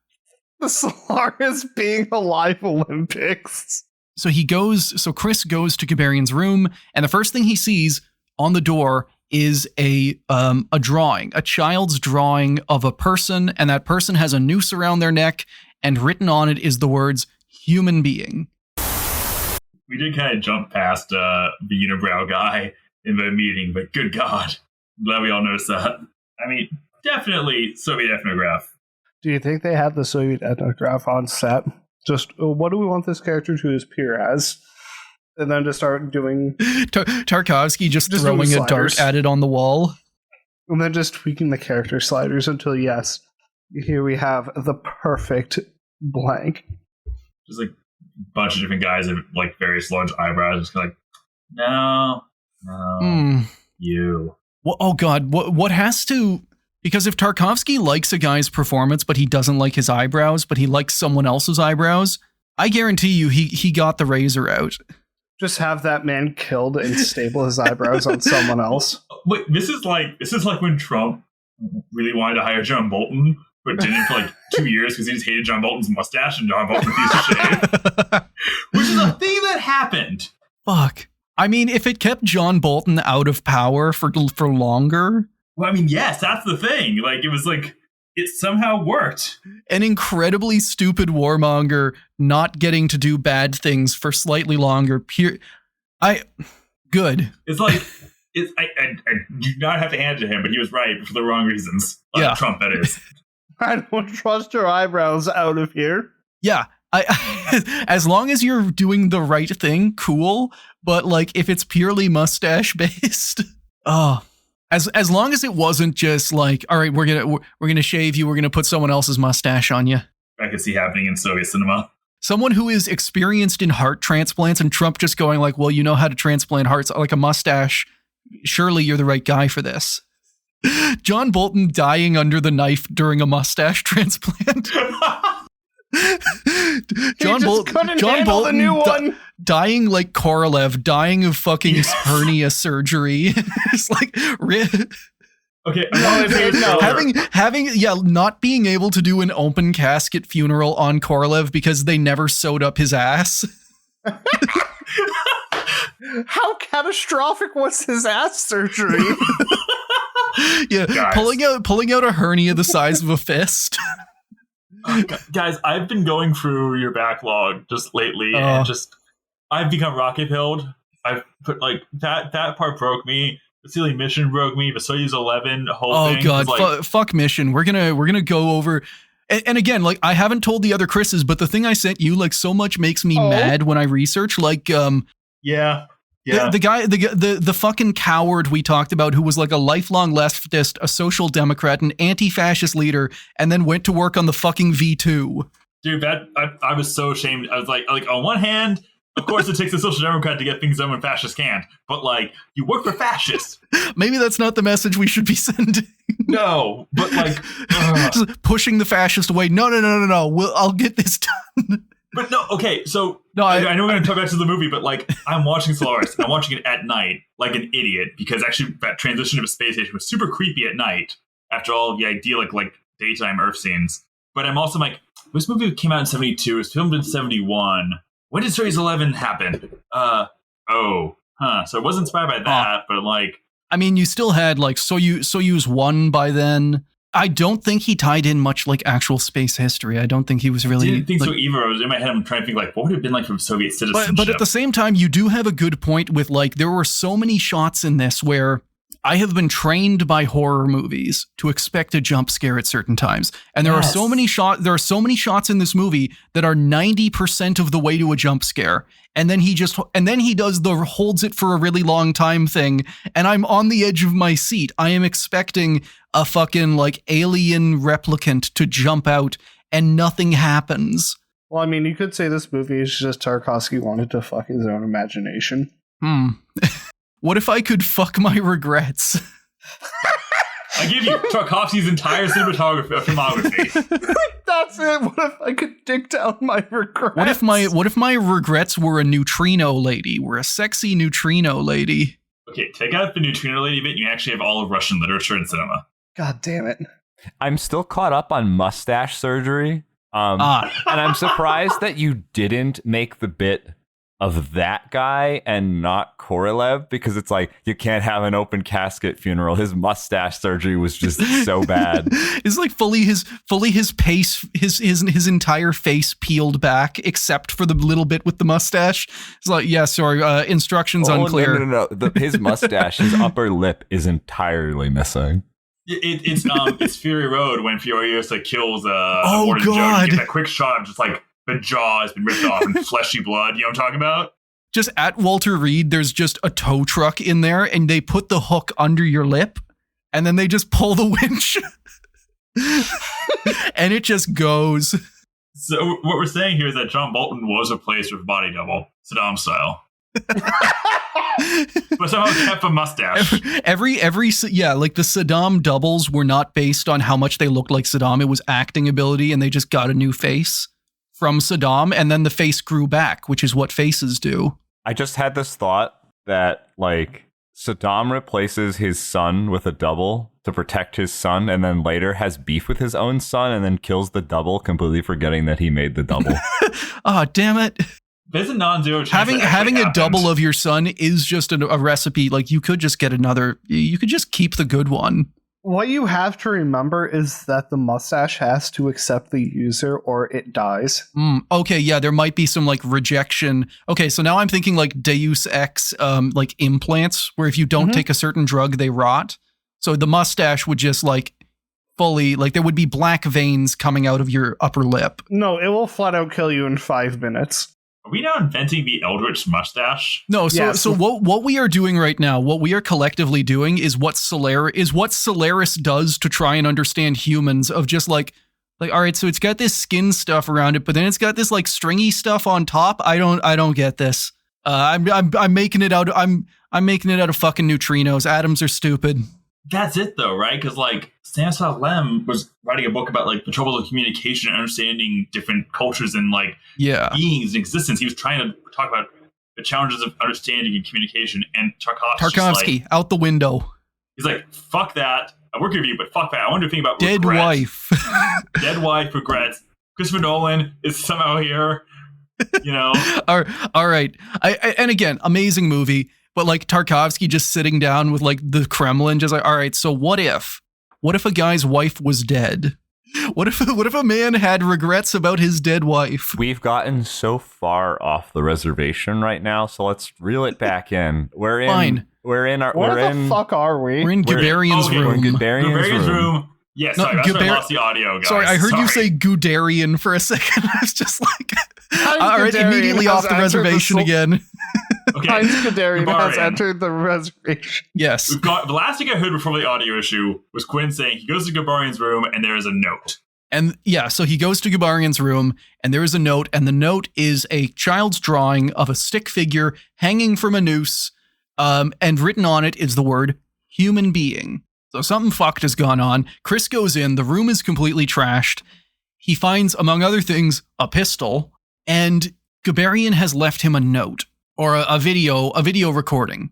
The Solaris being alive Olympics. So Chris goes to Gabarian's room, and the first thing he sees on the door is a drawing, a child's drawing of a person, and that person has a noose around their neck, and written on it is the words, human being. We did kind of jump past the unibrow guy in the meeting, but good God, I'm glad we all noticed that. I mean, definitely Soviet ethnograph. Do you think they had the Soviet ethnograph on set? Just, what do we want this character to appear as? And then to start doing... Tarkovsky just throwing a dart at it on the wall. And then just tweaking the character sliders until, yes, here we have the perfect blank. Just like a bunch of different guys with like various large eyebrows. Just like, no, you. Well, oh God, what has to... Because if Tarkovsky likes a guy's performance, but he doesn't like his eyebrows, but he likes someone else's eyebrows, I guarantee you he got the razor out. Just have that man killed and staple his eyebrows on someone else. Wait, this is like when Trump really wanted to hire John Bolton, but didn't for like 2 years because he just hated John Bolton's mustache and John Bolton refused to shave. Which is a thing that happened. Fuck. I mean, if it kept John Bolton out of power for longer... Well, I mean, yes, that's the thing. Like, it was like, it somehow worked. An incredibly stupid warmonger not getting to do bad things for slightly longer. Good. It's like, I do not have to hand it to him, but he was right for the wrong reasons. Yeah. Trump, that is. I don't trust your eyebrows out of here. Yeah. As long as you're doing the right thing, cool. But like, if it's purely mustache based, As long as it wasn't just like, all right, we're gonna shave you, we're gonna put someone else's mustache on you. I could see happening in Soviet cinema. Someone who is experienced in heart transplants, and Trump just going like, well, you know how to transplant hearts, like a mustache. Surely you're the right guy for this. John Bolton dying under the knife during a mustache transplant. John Bolton, the new one. Dying like Korolev, dying of fucking hernia surgery. It's like, okay, not being able to do an open casket funeral on Korolev because they never sewed up his ass. How catastrophic was his ass surgery? Yeah, pulling out a hernia the size of a fist. Guys, I've been going through your backlog just lately, and I've become rocket pilled. I've put like that part broke me. The Ceiling Mission broke me. The Soyuz 11 whole thing. Oh God, fuck Mission. We're gonna go over. And again, like I haven't told the other Chris's, but the thing I sent you, like, so much makes me mad when I research. Like, yeah. The guy, the fucking coward we talked about, who was like a lifelong leftist, a social democrat, an anti-fascist leader, and then went to work on the fucking V2. Dude, that I was so ashamed. I was like on one hand, of course it takes a social democrat to get things done when fascists can't, but like you work for fascists. Maybe that's not the message we should be sending. No, but like pushing the fascist away. No. I'll get this done. But no, okay, so I know we're going to talk back to the movie, but like I'm watching Solaris, and I'm watching it at night like an idiot because actually that transition to a space station was super creepy at night after all the idyllic like daytime Earth scenes. But I'm also like, this movie came out in 72, it was filmed in 71. When did Soyuz 11 happen? So it was inspired by that, but like... I mean, you still had like Soyuz 1 by then. I don't think he tied in much like actual space history. I don't think he was really... I didn't think so either. I was in my head, I'm trying to think like, what would it have been like from Soviet citizenship? But at the same time, you do have a good point with like, there were so many shots in this where I have been trained by horror movies to expect a jump scare at certain times. And there are so many shots in this movie that are 90% of the way to a jump scare. And then he does the holds it for a really long time thing. And I'm on the edge of my seat. I am expecting a fucking like alien replicant to jump out and nothing happens. Well, I mean, you could say this movie is just Tarkovsky wanted to fuck his own imagination. What if I could fuck my regrets? I give you Tarkovsky's entire filmography. That's it. What if I could dig down my regrets? What if my regrets were a neutrino lady? Were a sexy neutrino lady? Okay, take out the neutrino lady bit. You actually have all of Russian literature and cinema. God damn it! I'm still caught up on mustache surgery. And I'm surprised that you didn't make the bit of that guy and not Korolev, because it's like, you can't have an open casket funeral. His mustache surgery was just so bad. It's like fully his entire face peeled back except for the little bit with the mustache. It's like, yeah, sorry, instructions unclear. No. His mustache, his upper lip is entirely missing. It's Fury Road when Furiosa like kills God! You get that quick shot of just like the jaw has been ripped off and fleshy blood. You know what I'm talking about? Just at Walter Reed, there's just a tow truck in there, and they put the hook under your lip, and then they just pull the winch, and it just goes. So what we're saying here is that John Bolton was replaced with body double, Saddam style. But somehow kept a mustache. Every like the Saddam doubles were not based on how much they looked like Saddam. It was acting ability, and they just got a new face from Saddam, and then the face grew back, which is what faces do. I just had this thought that like Saddam replaces his son with a double to protect his son, and then later has beef with his own son, and then kills the double, completely forgetting that he made the double. Oh, damn it. There's a non-zero chance having a double of your son is just a recipe. Like, you could just get another. You could just keep the good one. What you have to remember is that the mustache has to accept the user or it dies. Okay, yeah, there might be some like rejection. Okay, so now I'm thinking like Deus Ex, like implants, where if you don't take a certain drug, they rot. So the mustache would just like fully, like there would be black veins coming out of your upper lip. No, it will flat out kill you in 5 minutes. Are we now inventing the Eldritch mustache? No, so what we are doing right now, what we are collectively doing is what Solaris does to try and understand humans, of just like all right, so it's got this skin stuff around it, but then it's got this like stringy stuff on top. I don't get this. I'm making it out. I'm making it out of fucking neutrinos. Atoms are stupid. That's it though, right? Because like Stanislaw Lem was writing a book about like the troubles of communication and understanding different cultures and like beings in existence. He was trying to talk about the challenges of understanding and communication. And Tarkovsky like, out the window. He's like, fuck that. I work with you, but fuck that. I want to think about dead regrets. Wife. Dead wife, regrets. Christopher Nolan is somehow here. You know. All right. And again, amazing movie. But like Tarkovsky just sitting down with like the Kremlin, just like, all right, so what if a guy's wife was dead? What if a man had regrets about his dead wife? We've gotten so far off the reservation right now, so let's reel it back in. Where the fuck are we? We're in Guderian's room. We're in Guderian's room. Yes, yeah, sorry, that's why I lost the audio, guys. Sorry, I heard you say Guderian for a second. I was just like, all right, immediately off the reservation again. Okay, Heinz Guderian has entered the reservation. Yes. The last thing I heard before the audio issue was Quinn saying he goes to Gabarian's room and there is a note. And yeah, so he goes to Gabarian's room and there is a note, and the note is a child's drawing of a stick figure hanging from a noose, and written on it is the word human being. So something fucked has gone on. Chris goes in, the room is completely trashed. He finds, among other things, a pistol, and Gabarian has left him a note. Or a video recording,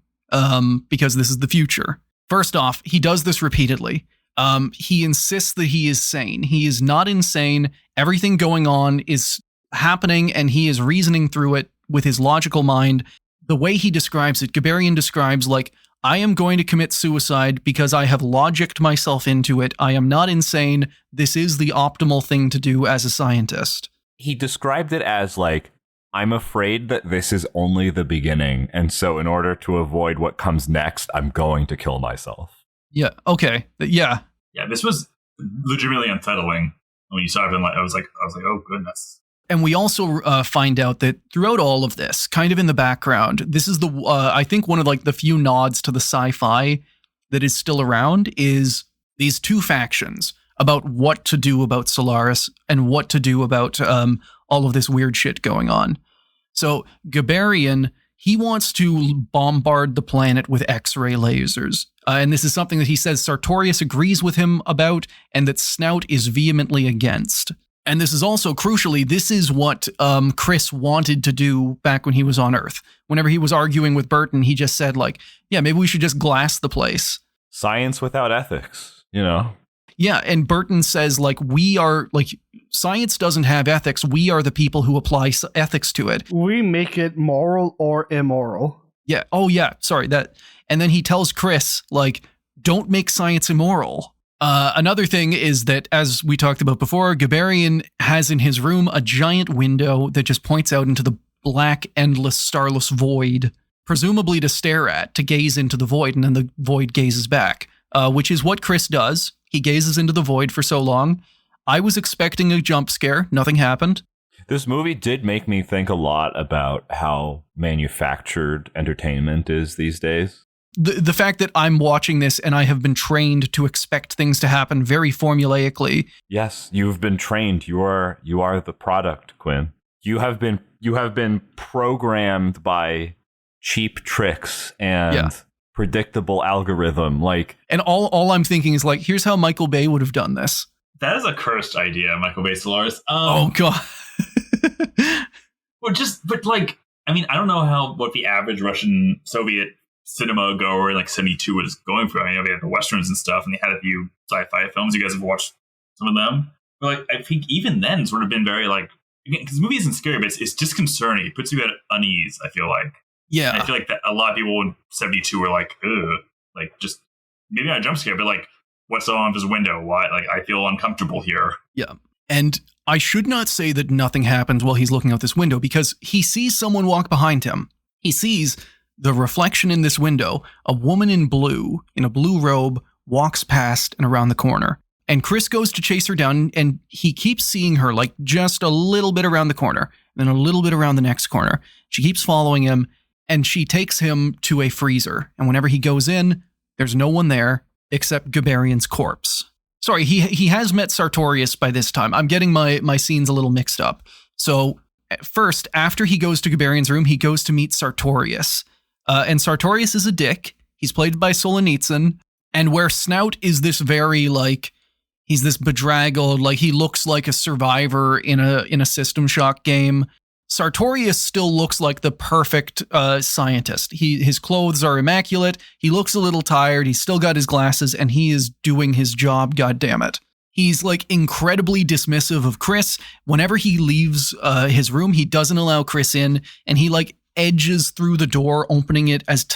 because this is the future. First off, he does this repeatedly. He insists that he is sane. He is not insane. Everything going on is happening, and he is reasoning through it with his logical mind. The way he describes it, Gabarian describes like, I am going to commit suicide because I have logicked myself into it. I am not insane. This is the optimal thing to do as a scientist. He described it as like, I'm afraid that this is only the beginning, and so in order to avoid what comes next, I'm going to kill myself. Yeah, okay. Yeah. Yeah, this was legitimately unsettling. When you saw it, I was like, oh goodness. And we also find out that throughout all of this, kind of in the background, this is I think one of like the few nods to the sci-fi that is still around is these two factions about what to do about Solaris and what to do about all of this weird shit going on. So Gabarian, he wants to bombard the planet with X-ray lasers. And this is something that he says Sartorius agrees with him about and that Snout is vehemently against. And this is also, crucially, this is what Chris wanted to do back when he was on Earth. Whenever he was arguing with Burton, he just said, like, yeah, maybe we should just glass the place. Science without ethics, you know? Yeah, and Burton says, like, we are, like, science doesn't have ethics. We are the people who apply ethics to it. We make it moral or immoral. Yeah. Oh, yeah. Sorry. That. And then he tells Chris, like, don't make science immoral. Another thing is that, as we talked about before, Gabarian has in his room a giant window that just points out into the black, endless, starless void, presumably to stare at, to gaze into the void, and then the void gazes back, which is what Chris does. He gazes into the void for so long. I was expecting a jump scare. Nothing happened. This movie did make me think a lot about how manufactured entertainment is these days. The fact that I'm watching this and I have been trained to expect things to happen very formulaically. Yes, you've been trained. You are the product, Quinn. You have been programmed by cheap tricks and predictable algorithm. Like, and all I'm thinking is, like, here's how Michael Bay would have done this. That is a cursed idea, Michael Bay Solaris. Oh God. but like, I mean, I don't know what the average Russian Soviet cinema goer in like 72 was going for. I know they had the westerns and stuff, and they had a few sci-fi films. You guys have watched some of them, but like, I think even then sort of been very like, because the movie isn't scary, but it's disconcerting. It puts you at unease. I feel like, yeah, and I feel like that a lot of people in 72 were like, ugh, like, just maybe not a jump scare, but like, what's on his window? Why? Like, I feel uncomfortable here. Yeah, and I should not say that nothing happens while he's looking out this window, because he sees someone walk behind him. He sees the reflection in this window. A woman in blue, in a blue robe, walks past and around the corner. And Chris goes to chase her down, and he keeps seeing her, like, just a little bit around the corner, then a little bit around the next corner. She keeps following him, and she takes him to a freezer. And whenever he goes in, there's no one there except Gabarian's corpse. Sorry, he has met Sartorius by this time. I'm getting my scenes a little mixed up. So first, after he goes to Gabarian's room, he goes to meet Sartorius. And Sartorius is a dick. He's played by Solzhenitsyn. And where Snout is this very, like, he's this bedraggled, like, he looks like a survivor in a System Shock game, Sartorius still looks like the perfect scientist. His clothes are immaculate. He looks a little tired. He's still got his glasses, and he is doing his job, goddammit. He's, like, incredibly dismissive of Chris. Whenever he leaves his room, he doesn't allow Chris in, and he, like, edges through the door, opening it as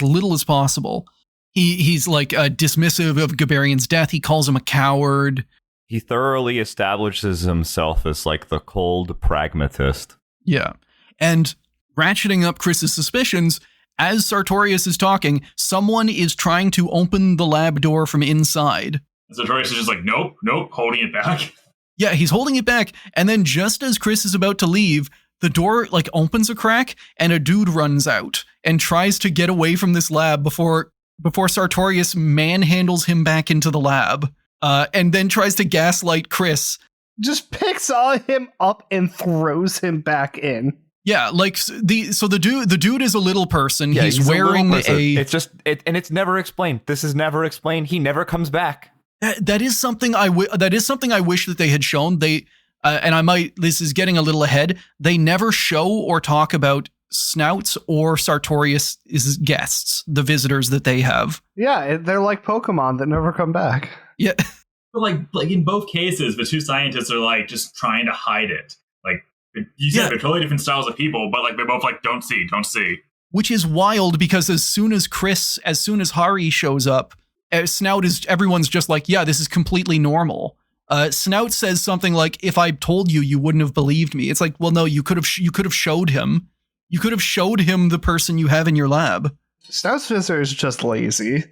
little as possible. He's like dismissive of Gabarian's death. He calls him a coward. He thoroughly establishes himself as, like, the cold pragmatist. Yeah. And ratcheting up Chris's suspicions, as Sartorius is talking, someone is trying to open the lab door from inside. And Sartorius is just like, nope, holding it back. Yeah, he's holding it back. And then just as Chris is about to leave, the door, like, opens a crack, and a dude runs out and tries to get away from this lab before Sartorius manhandles him back into the lab, and then tries to gaslight Chris. Just picks him up and throws him back in. Yeah, like, the dude is a little person. Yeah, he's wearing and it's never explained. This is never explained. He never comes back. That is something I wish that they had shown. This is getting a little ahead. They never show or talk about Snouts or Sartorius' guests, the visitors that they have. Yeah, they're like Pokemon that never come back. Yeah. But like in both cases, the two scientists are like just trying to hide it. Like, you said, they're totally different styles of people, but like they're both like, don't see. Which is wild, because as soon as Hari shows up, everyone's just like, yeah, this is completely normal. Snout says something like, if I told you, you wouldn't have believed me. It's like, well, no, you could have showed him. You could have showed him the person you have in your lab. Snout's visitor is just lazy.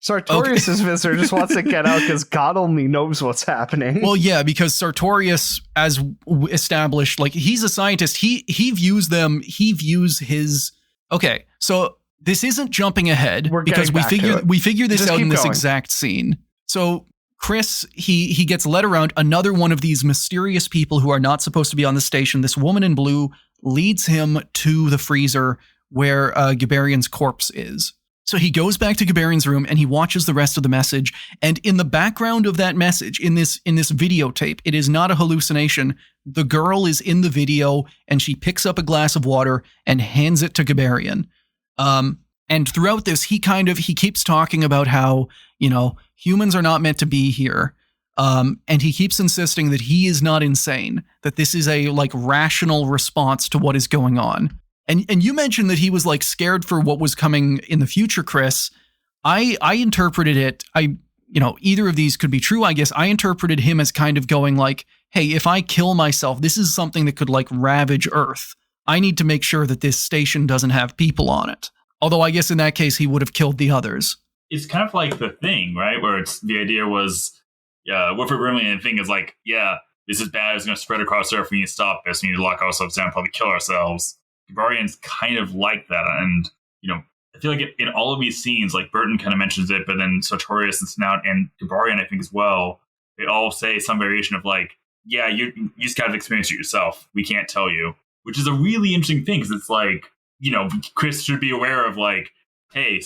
Sartorius' visitor just wants to get out because God only knows what's happening. Well, yeah, because Sartorius, as established, like, he's a scientist. He views his. Okay, so this isn't jumping ahead, because we figure this out in this exact scene. So Chris, he gets led around. Another one of these mysterious people who are not supposed to be on the station, this woman in blue, leads him to the freezer where Gabarian's corpse is. So he goes back to Gabarian's room and he watches the rest of the message. And in the background of that message, in this videotape, it is not a hallucination. The girl is in the video and she picks up a glass of water and hands it to Gabarian. And throughout this, he keeps talking about how, humans are not meant to be here. And he keeps insisting that he is not insane, that this is a rational response to what is going on. And you mentioned that he was scared for what was coming in the future, Chris. I interpreted it, either of these could be true, I guess. I interpreted him as kind of going hey, if I kill myself, this is something that could ravage Earth. I need to make sure that this station doesn't have people on it. Although I guess in that case, he would have killed the others. It's kind of like The Thing, right? Where the idea was, Wilford Brimley and The Thing is this is bad, it's going to spread across Earth, we need to stop this, we need to lock ourselves down, probably kill ourselves. Gabarian's kind of like that, and I feel like in all of these scenes, Burton kind of mentions it, but then Sartorius and Snout and Gabarian, I think as well, they all say some variation of you just gotta experience it yourself. We can't tell you, which is a really interesting thing because it's Chris should be aware of hey,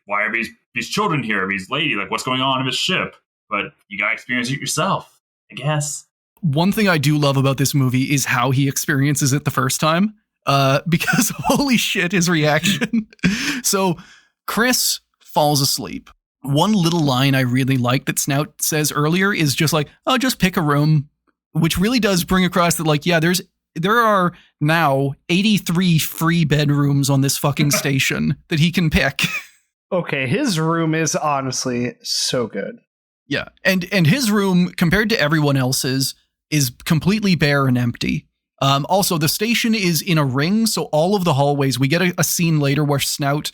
why are these children here? These lady, what's going on in this ship? But you gotta experience it yourself, I guess. One thing I do love about this movie is how he experiences it the first time. Because holy shit, his reaction. So Chris falls asleep. One little line I really like that Snout says earlier is just just pick a room, which really does bring across that there are now 83 free bedrooms on this fucking station that he can pick. Okay, his room is honestly so good. Yeah, and his room compared to everyone else's is completely bare and empty. Also, the station is in a ring, so all of the hallways, we get a scene later where Snout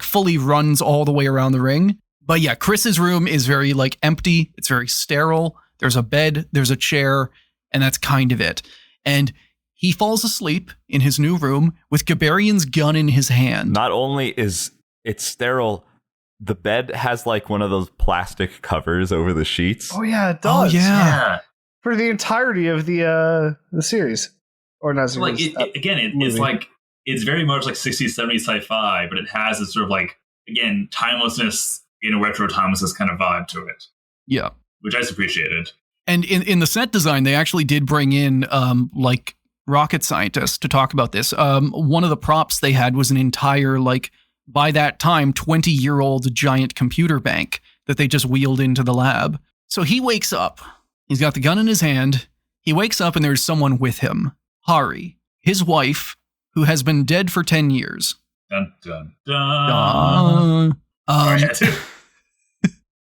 fully runs all the way around the ring. But yeah, Chris's room is very empty. It's very sterile. There's a bed, there's a chair, and that's kind of it. And he falls asleep in his new room with Gabarian's gun in his hand. Not only is it sterile, the bed has one of those plastic covers over the sheets. Oh yeah, it does. Oh yeah. For the entirety of the series. Or not series. It's very much 60s, 70s sci-fi, but it has this sort of timelessness in a retro timelessness kind of vibe to it. Yeah. Which I appreciated. And in the set design, they actually did bring in rocket scientists to talk about this. One of the props they had was an entire by that time 20-year-old giant computer bank that they just wheeled into the lab. So he wakes up. He's got the gun in his hand. He wakes up and there's someone with him. Hari, his wife, who has been dead for 10 years. Dun, dun, dun.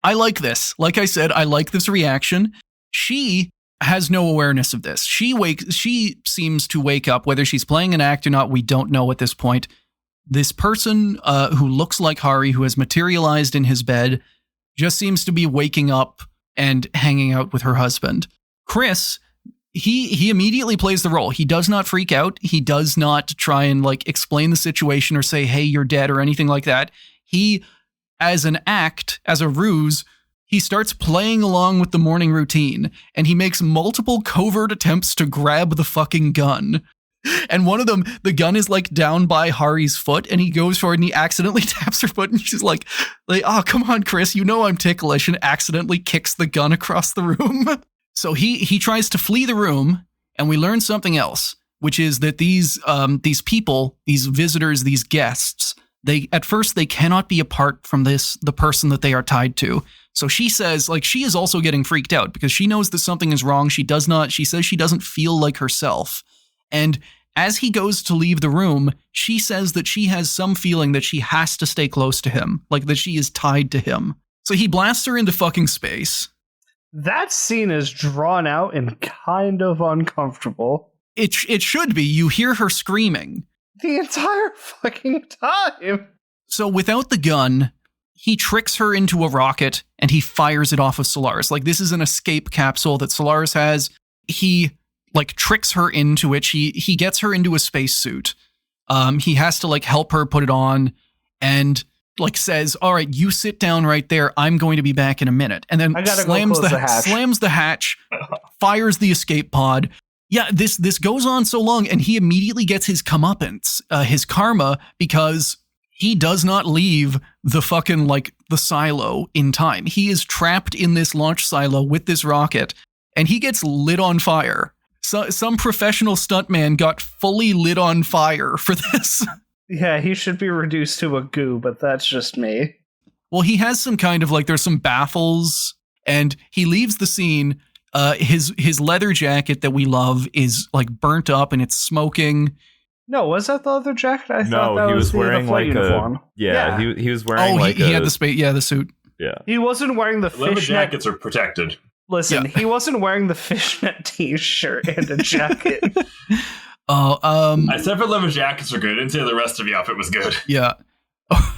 I like this. Like I said, I like this reaction. She has no awareness of this. She seems to wake up, whether she's playing an act or not, we don't know at this point. This person who looks like Hari, who has materialized in his bed, just seems to be waking up and hanging out with her husband. Chris, he immediately plays the role. He does not freak out. He does not try and explain the situation or say, hey, you're dead or anything like that. He, as an act, as a ruse, he starts playing along with the morning routine and he makes multiple covert attempts to grab the fucking gun. And one of them, the gun is down by Hari's foot and he goes forward and he accidentally taps her foot and she's oh, come on, Chris, I'm ticklish, and accidentally kicks the gun across the room. So he tries to flee the room, and we learn something else, which is that these people, these visitors, these guests, at first they cannot be apart from the person that they are tied to. So she says, she is also getting freaked out because she knows that something is wrong. She says she doesn't feel like herself. And as he goes to leave the room, she says that she has some feeling that she has to stay close to him, that she is tied to him. So he blasts her into fucking space. That scene is drawn out and kind of uncomfortable. It should be. You hear her screaming. The entire fucking time. So without the gun, he tricks her into a rocket and he fires it off of Solaris. This is an escape capsule that Solaris has. He tricks her into it. He gets her into a spacesuit. He has to help her put it on and says, all right, you sit down right there. I'm going to be back in a minute. And then slams the hatch, fires the escape pod. Yeah, this goes on so long, and he immediately gets his comeuppance, his karma, because he does not leave the fucking, like, the silo in time. He is trapped in this launch silo with this rocket, and he gets lit on fire. So, some professional stuntman got fully lit on fire for this. Yeah, he should be reduced to a goo, but that's just me. Well, he has some kind of, like, there's some baffles, and he leaves the scene. His leather jacket that we love is, like, burnt up and it's smoking. No, was that the leather jacket? I thought that he was the wearing flight like uniform. he was wearing he had the suit. Yeah. He wasn't wearing the Leather fishnet. jackets are protected. Listen, he wasn't wearing the fishnet t-shirt and a jacket. I said for leather jackets are good. I didn't say the rest of the outfit was good. Yeah.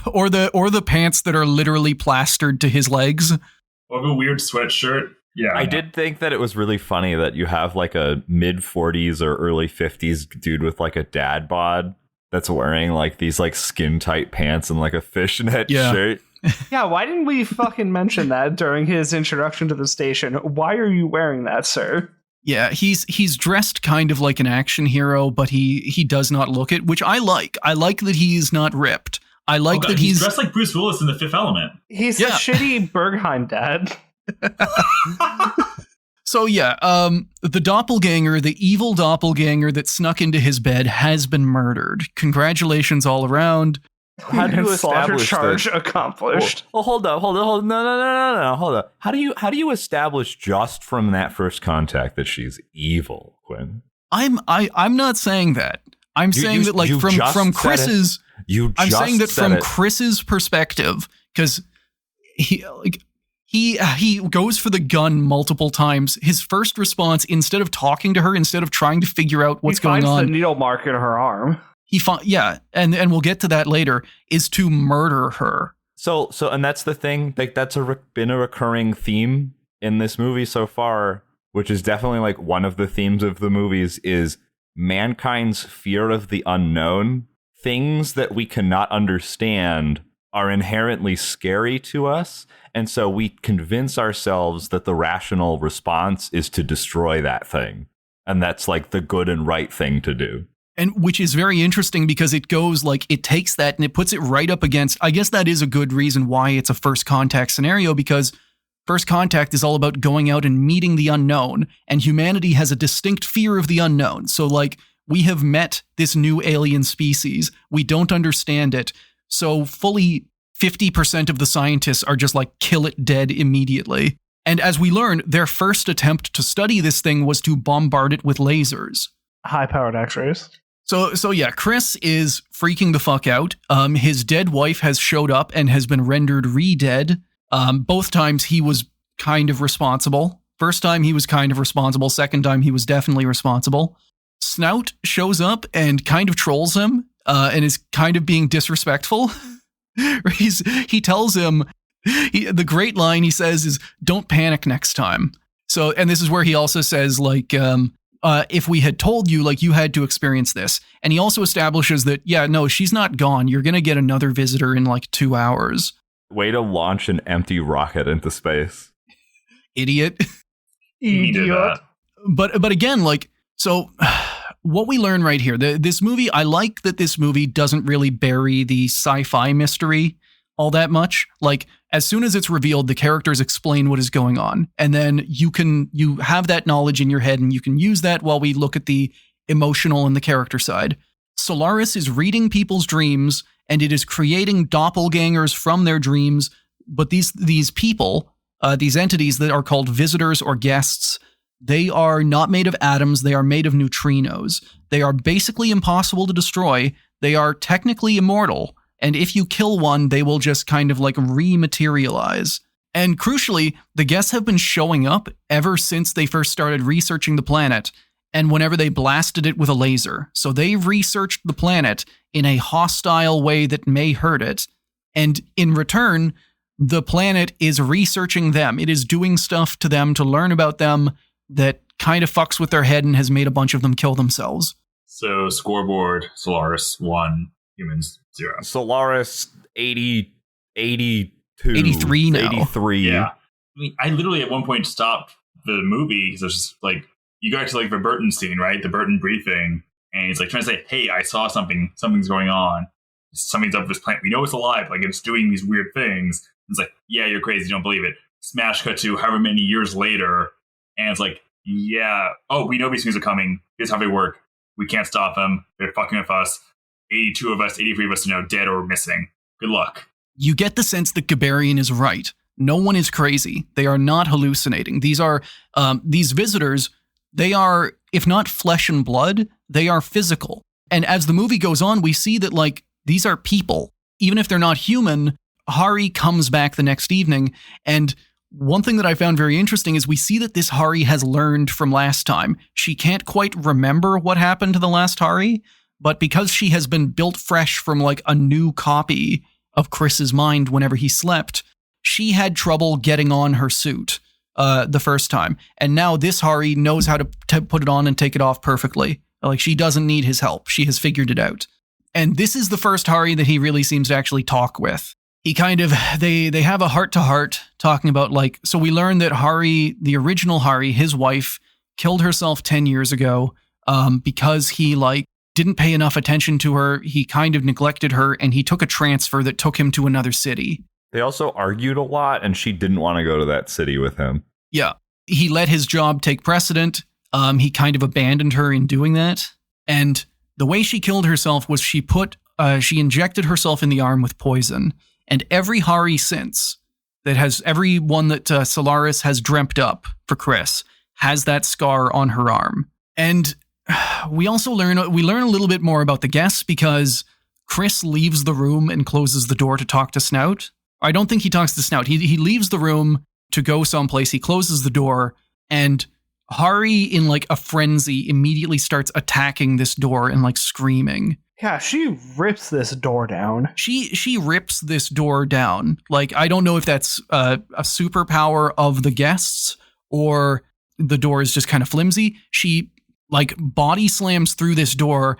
Or the pants that are literally plastered to his legs. Or the weird sweatshirt. Yeah. I did think that it was really funny that you have like a mid 40s or early 50s dude with like a dad bod that's wearing like these like skin tight pants and like a fishnet shirt. Yeah, why didn't we fucking mention that during his introduction to the station? Why are you wearing that, sir? Yeah, he's dressed kind of like an action hero, but he does not look it, which I like. I like that he's not ripped. I like that he's dressed like Bruce Willis in The Fifth Element. He's a shitty Bergheim dad. So the doppelganger, the evil doppelganger that snuck into his bed has been murdered. Congratulations all around. How do you establish charge accomplished? Well, hold up. No, hold up. How do you establish just from that first contact that she's evil, Quinn? I'm not saying that. I'm saying that like from Chris's Chris's perspective, because he goes for the gun multiple times. His first response, instead of talking to her, instead of trying to figure out what's going on, he finds the needle mark in her arm. And we'll get to that later, is to murder her. So and that's the thing, like that's been a recurring theme in this movie so far, which is definitely like one of the themes of the movies is mankind's fear of the unknown. Things that we cannot understand are inherently scary to us, and so we convince ourselves that the rational response is to destroy that thing, and that's like the good and right thing to do. And which is very interesting because it goes like, it takes that and it puts it right up against, I guess that is a good reason why it's a first contact scenario, because first contact is all about going out and meeting the unknown, and humanity has a distinct fear of the unknown. So like, we have met this new alien species. We don't understand it. So fully 50% of the scientists are just like, kill it dead immediately. And as we learn, their first attempt to study this thing was to bombard it with lasers. High-powered x-rays. So yeah, Chris is freaking the fuck out. His dead wife has showed up and has been rendered re-dead. Both times he was kind of responsible. First time he was kind of responsible. Second time he was definitely responsible. Snout shows up and kind of trolls him and is kind of being disrespectful. He tells him, the great line he says is, "Don't panic next time." So, and this is where he also says like, if we had told you, like, you had to experience this. And he also establishes that, yeah, no, she's not gone. You're going to get another visitor in like 2 hours. Way to launch an empty rocket into space. Idiot. Idiot. But again, like, so what we learn right here, this movie, I like that this movie doesn't really bury the sci-fi mystery all that much. Like, as soon as it's revealed, the characters explain what is going on. And then you have that knowledge in your head and you can use that while we look at the emotional and the character side. Solaris is reading people's dreams and it is creating doppelgangers from their dreams. But these people, these entities that are called visitors or guests, they are not made of atoms. They are made of neutrinos. They are basically impossible to destroy. They are technically immortal. And if you kill one, they will just kind of like rematerialize. And crucially, the guests have been showing up ever since they first started researching the planet, and whenever they blasted it with a laser. So they've researched the planet in a hostile way that may hurt it. And in return, the planet is researching them. It is doing stuff to them to learn about them that kind of fucks with their head and has made a bunch of them kill themselves. So scoreboard, Solaris 1, humans 0. Solaris 80, 82. 83 now. 83. Yeah. I mean, I literally at one point stopped the movie because I was just like, you go to like the Burton scene, right? The Burton briefing, and he's like trying to say, "Hey, I saw something. Something's going on. Something's up with this planet. We know it's alive. Like it's doing these weird things." It's like, "Yeah, you're crazy. You don't believe it." Smash cut to however many years later, and it's like, "Yeah, oh, we know these things are coming. Here's how they work. We can't stop them. They're fucking with us. 82 of us, 83 of us, dead or missing. Good luck." You get the sense that Gabarian is right. No one is crazy. They are not hallucinating. These are these visitors. They are, if not flesh and blood, they are physical. And as the movie goes on, we see that like these are people. Even if they're not human, Hari comes back the next evening. And one thing that I found very interesting is we see that this Hari has learned from last time. She can't quite remember what happened to the last Hari, but because she has been built fresh from like a new copy of Chris's mind whenever he slept, she had trouble getting on her suit the first time. And now this Hari knows how to put it on and take it off perfectly. Like she doesn't need his help. She has figured it out. And this is the first Hari that he really seems to actually talk with. He kind of, they have a heart-to-heart talking about like, so we learn that Hari, the original Hari, his wife, killed herself 10 years ago because he like didn't pay enough attention to her. He kind of neglected her and he took a transfer that took him to another city. They also argued a lot and she didn't want to go to that city with him. Yeah. He let his job take precedent. He kind of abandoned her in doing that. And the way she killed herself was she injected herself in the arm with poison. And every Hari since that has, every one that Solaris has dreamt up for Chris has that scar on her arm. And we also learn a little bit more about the guests because Chris leaves the room and closes the door to talk to Snout. I don't think he talks to Snout. He leaves the room to go someplace. He closes the door and Hari in like a frenzy immediately starts attacking this door and like screaming. Yeah, she rips this door down. She rips this door down. Like, I don't know if that's a superpower of the guests or the door is just kind of flimsy. She like body slams through this door,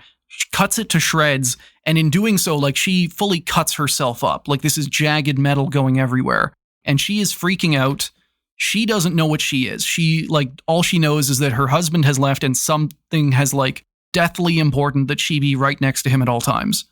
cuts it to shreds, and in doing so, like she fully cuts herself up. Like this is jagged metal going everywhere. And she is freaking out. She doesn't know what she is. She like all she knows is that her husband has left and something has like deathly important that she be right next to him at all times.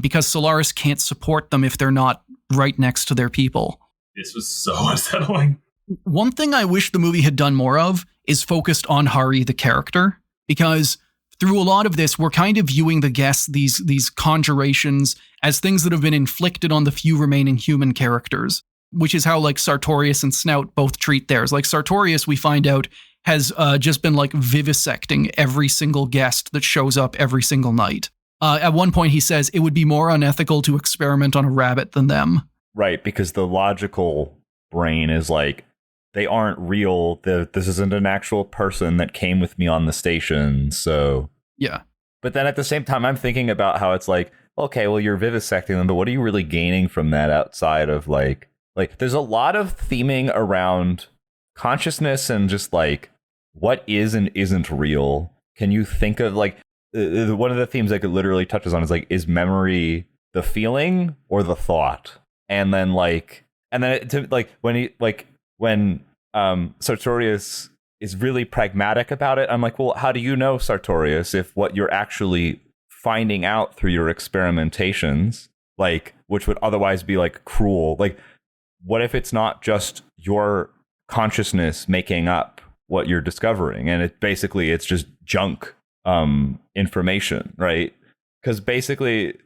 Because Solaris can't support them if they're not right next to their people. This was so unsettling. One thing I wish the movie had done more of is focused on Hari the character, because through a lot of this, we're kind of viewing the guests, these conjurations, as things that have been inflicted on the few remaining human characters, which is how like Sartorius and Snout both treat theirs. Like Sartorius, we find out, has just been like vivisecting every single guest that shows up every single night. At one point, he says it would be more unethical to experiment on a rabbit than them. Right, because the logical brain is like, they aren't real. This isn't an actual person that came with me on the station. So yeah. But then at the same time, I'm thinking about how it's like, okay, well, you're vivisecting them, but what are you really gaining from that outside of like there's a lot of theming around consciousness and just like what is and isn't real. Can you think of like one of the themes like it literally touches on is like, is memory the feeling or the thought? And then when Sartorius is really pragmatic about it, I'm like, well, how do you know, Sartorius, if what you're actually finding out through your experimentations, like, which would otherwise be like cruel, like, what if it's not just your consciousness making up what you're discovering, and it's just junk information, right? Because basically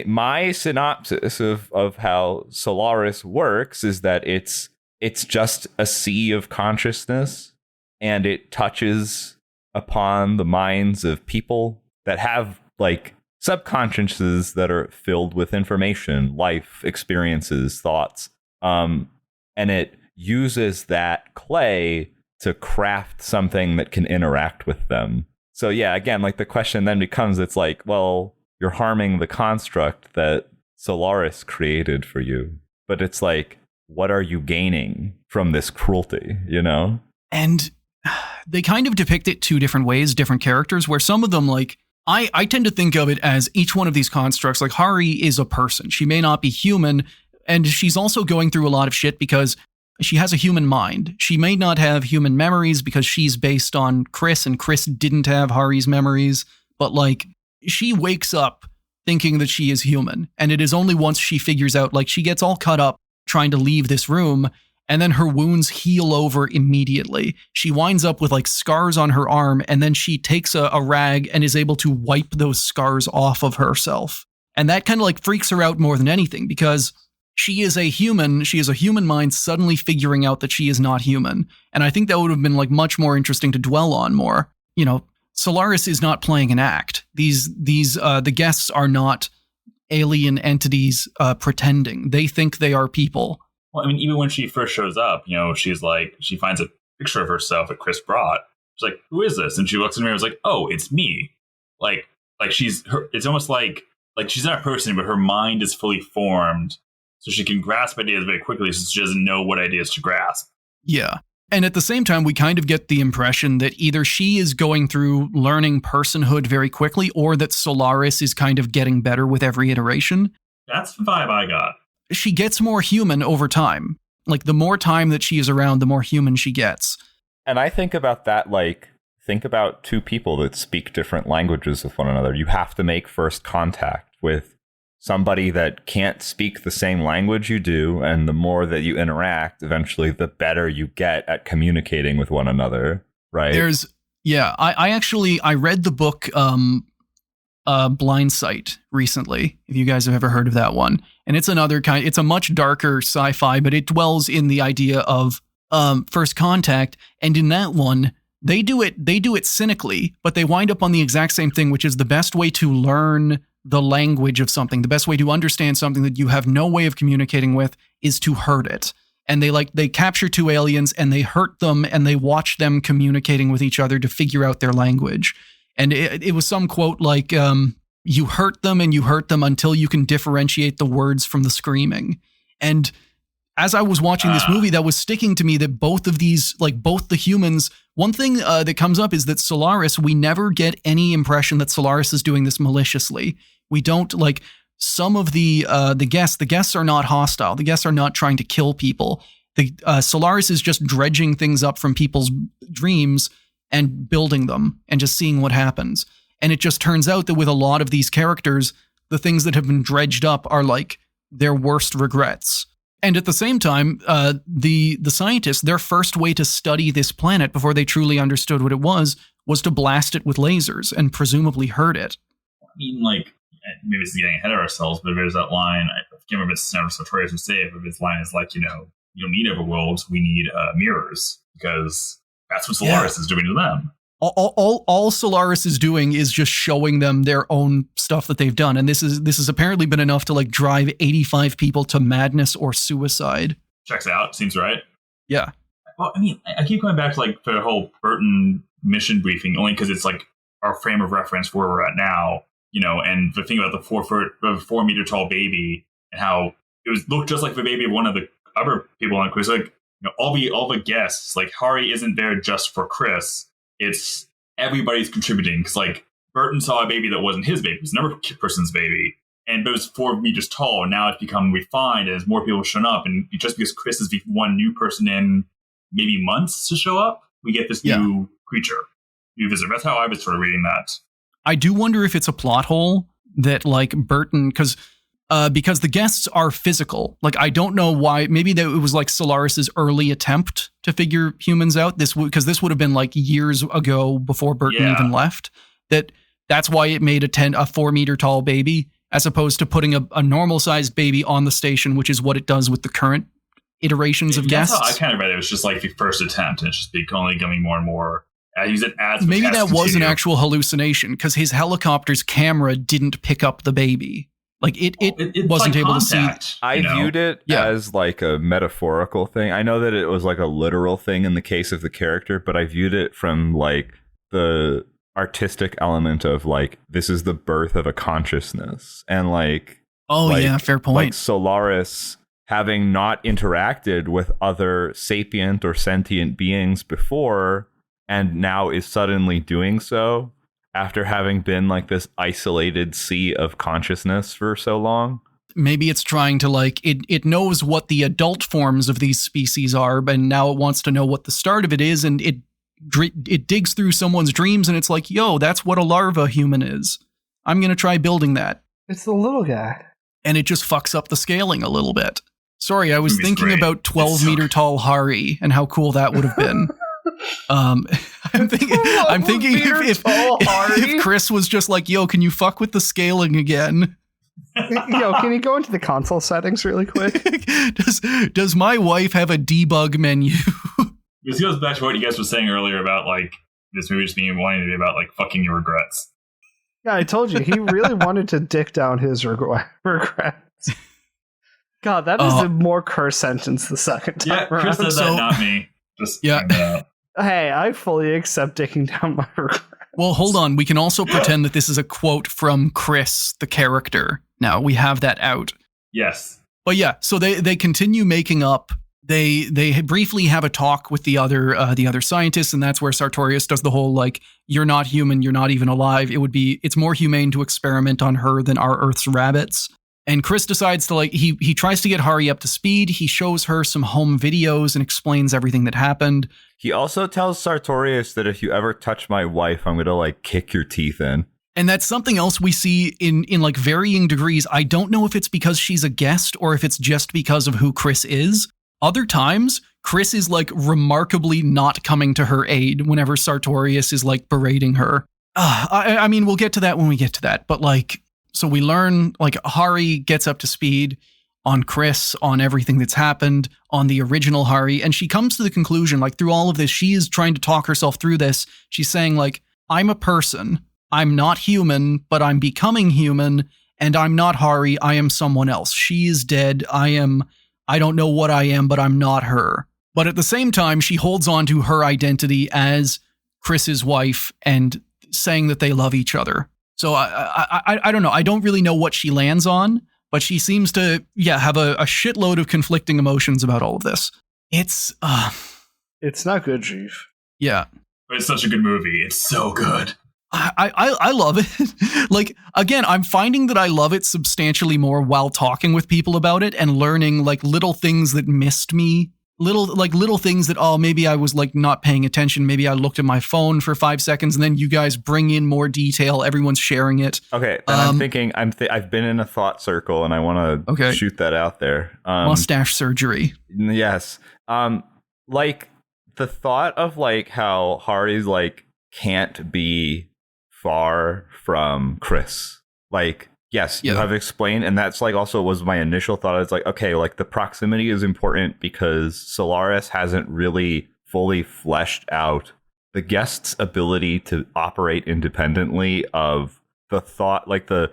my synopsis of how Solaris works is that it's just a sea of consciousness, and it touches upon the minds of people that have like subconsciouses that are filled with information, life experiences, thoughts, and it uses that clay to craft something that can interact with them. So yeah, again, like the question then becomes, it's like, well, you're harming the construct that Solaris created for you. But it's like, what are you gaining from this cruelty, you know? And they kind of depict it two different ways, different characters, where some of them, like, I tend to think of it as each one of these constructs, like Hari is a person. She may not be human, and she's also going through a lot of shit because she has a human mind. She may not have human memories because she's based on Chris, and Chris didn't have Hari's memories, but like she wakes up thinking that she is human. And it is only once she figures out, like she gets all cut up trying to leave this room, and then her wounds heal over immediately. She winds up with like scars on her arm, and then she takes a rag and is able to wipe those scars off of herself. And that kind of like freaks her out more than anything, because she is a human. She is a human mind suddenly figuring out that she is not human. And I think that would have been like much more interesting to dwell on more. You know, Solaris is not playing an act. The guests are not alien entities pretending. They think they are people. Well, I mean, even when she first shows up, you know, she's like, she finds a picture of herself that Chris brought. She's like, who is this? And she looks in the mirror and is like, oh, it's me. Like it's almost like she's not a person, but her mind is fully formed. So she can grasp ideas very quickly since she doesn't know what ideas to grasp. Yeah. And at the same time, we kind of get the impression that either she is going through learning personhood very quickly, or that Solaris is kind of getting better with every iteration. That's the vibe I got. She gets more human over time. Like, the more time that she is around, the more human she gets. And I think about that, like, think about two people that speak different languages with one another. You have to make first contact with somebody that can't speak the same language you do, and the more that you interact, eventually the better you get at communicating with one another, right? I read the book Blind Sight recently, if you guys have ever heard of that one. And it's it's a much darker sci-fi, but it dwells in the idea of first contact. And in that one, they do it cynically, but they wind up on the exact same thing, which is the best way to learn the language of something, the best way to understand something that you have no way of communicating with, is to hurt it. And they capture two aliens and they hurt them, and they watch them communicating with each other to figure out their language. And it was some quote like, you hurt them and you hurt them until you can differentiate the words from the screaming. And as I was watching this movie, that was sticking to me, that both of these, like both the humans, one thing that comes up is that Solaris, we never get any impression that Solaris is doing this maliciously. We don't, like, some of the guests are not hostile. The guests are not trying to kill people. Solaris is just dredging things up from people's dreams and building them and just seeing what happens. And it just turns out that with a lot of these characters, the things that have been dredged up are like their worst regrets. And at the same time, the scientists, their first way to study this planet before they truly understood what it was to blast it with lasers and presumably hurt it. I mean, like, maybe it's getting ahead of ourselves, but there's that line, I can't remember if it's Sartorius would say it, but this line is like, you know, you don't need overworlds, we need mirrors, because that's what Solaris is doing to them. All Solaris is doing is just showing them their own stuff that they've done. And this has apparently been enough to like drive 85 people to madness or suicide. Checks out. Seems right. Yeah. Well, I mean, I keep going back to like the whole Burton mission briefing, only because it's like our frame of reference for where we're at now, you know, and the thing about the 4 meter tall baby and how it looked just like the baby of one of the other people on Chris. Like, you know, all the guests, like Hari isn't there just for Chris. It's everybody's contributing, because like Burton saw a baby that wasn't his baby, it was another person's baby, and it was 4 meters tall, and now it's become refined as more people have shown up, and just because Chris is the one new person in maybe months to show up, we get this new creature, new visitor. That's how I was sort of reading that. I do wonder if it's a plot hole that like Burton, because the guests are physical. Like, I don't know why. Maybe that it was like Solaris's early attempt to figure humans out. Because this would have been like years ago before Burton even left. That's why it made a 4 meter tall baby, as opposed to putting a normal sized baby on the station, which is what it does with the current iterations of guests. That's how I kind of read it. It was just like the first attempt, and it's just only becoming more and more. I use it as maybe that was an actual hallucination, because his helicopter's camera didn't pick up the baby. Like it wasn't like able contact, to see. I viewed it as like a metaphorical thing. I know that it was like a literal thing in the case of the character, but I viewed it from like the artistic element of like, this is the birth of a consciousness. And like, fair point. Like Solaris, having not interacted with other sapient or sentient beings before, and now is suddenly doing so, after having been like this isolated sea of consciousness for so long. maybe it's trying to like, it knows what the adult forms of these species are, but now it wants to know what the start of it is, and it digs through someone's dreams, and it's like, yo, that's what a larva human is. I'm going to try building that. It's the little guy. And it just fucks up the scaling a little bit. Sorry, I was thinking about 12-meter tall Hari and how cool that would have been. I'm thinking if Chris was just like, yo, can you fuck with the scaling again? Yo, can you go into the console settings really quick? Does my wife have a debug menu? This goes back to what you guys were saying earlier about like this movie just being wanting to be about like fucking your regrets. Yeah, I told you, he really wanted to dick down his regrets. God, that is a more cursed sentence the second time. Yeah, Chris said that, not me. Just yeah. Hey, I fully accept dicking down my regrets. Well, hold on. We can also pretend that this is a quote from Chris, the character. Now, we have that out. Yes. But yeah, so they continue making up. They briefly have a talk with the other scientists, and that's where Sartorius does the whole like, you're not human, you're not even alive. It's more humane to experiment on her than our Earth's rabbits. And Chris decides to like, he tries to get Hari up to speed. He shows her some home videos and explains everything that happened. He also tells Sartorius that if you ever touch my wife, I'm going to like kick your teeth in. And that's something else we see in like varying degrees. I don't know if it's because she's a guest or if it's just because of who Chris is. Other times, Chris is like remarkably not coming to her aid whenever Sartorius is like berating her. I mean, we'll get to that when we get to that. But like, so we learn like Hari gets up to speed on Chris, on everything that's happened, on the original Hari. And she comes to the conclusion, like through all of this, she is trying to talk herself through this. She's saying like, I'm a person. I'm not human, but I'm becoming human. And I'm not Hari. I am someone else. She is dead. I don't know what I am, but I'm not her. But at the same time, she holds on to her identity as Chris's wife and saying that they love each other. So I don't know. I don't really know what she lands on, but she seems to, have a shitload of conflicting emotions about all of this. It's not good, Chief. Yeah. But it's such a good movie. It's so good. I love it. Like, again, I'm finding that I love it substantially more while talking with people about it and learning like little things that missed me. Little things that, maybe I was like not paying attention. Maybe I looked at my phone for 5 seconds and then you guys bring in more detail. Everyone's sharing it. Okay. And I'm thinking, I've been in a thought circle and I want to shoot that out there. Mustache surgery. Yes. Like the thought of like how Hari's like can't be far from Chris. Like, yes, you have explained, and that's like also was my initial thought. It's like, okay, like the proximity is important because Solaris hasn't really fully fleshed out the guest's ability to operate independently of the thought, like the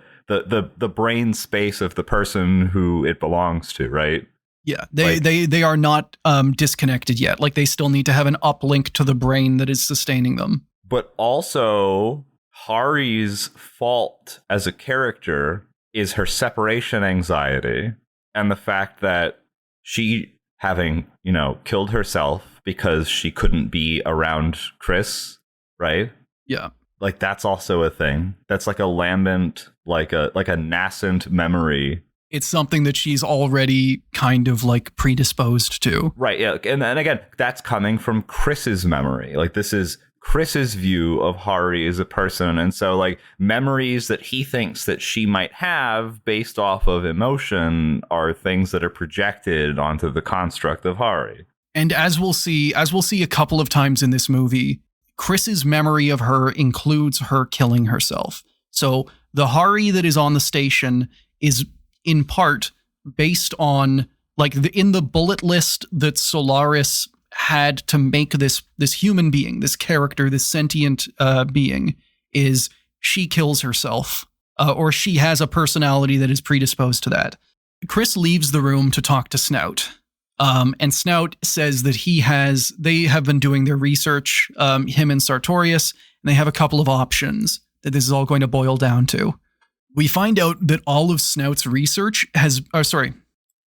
brain space of the person who it belongs to, right? Yeah, they are not disconnected yet. Like they still need to have an uplink to the brain that is sustaining them. But also, Hari's fault as a character is her separation anxiety and the fact that she, having, killed herself because she couldn't be around Chris, right? Yeah. Like that's also a thing. That's like a lambent, like a nascent memory. It's something that she's already kind of like predisposed to. Right. Yeah. And again, that's coming from Chris's memory. Like this is Chris's view of Hari as a person. And so like memories that he thinks that she might have based off of emotion are things that are projected onto the construct of Hari. And as we'll see a couple of times in this movie, Chris's memory of her includes her killing herself. So the Hari that is on the station is in part based on like in the bullet list that Solaris had to make this human being, this character, this sentient being, is she kills herself or she has a personality that is predisposed to that. Chris leaves the room to talk to Snout. And Snout says that they have been doing their research, him and Sartorius, and they have a couple of options that this is all going to boil down to. We find out that all of Snout's research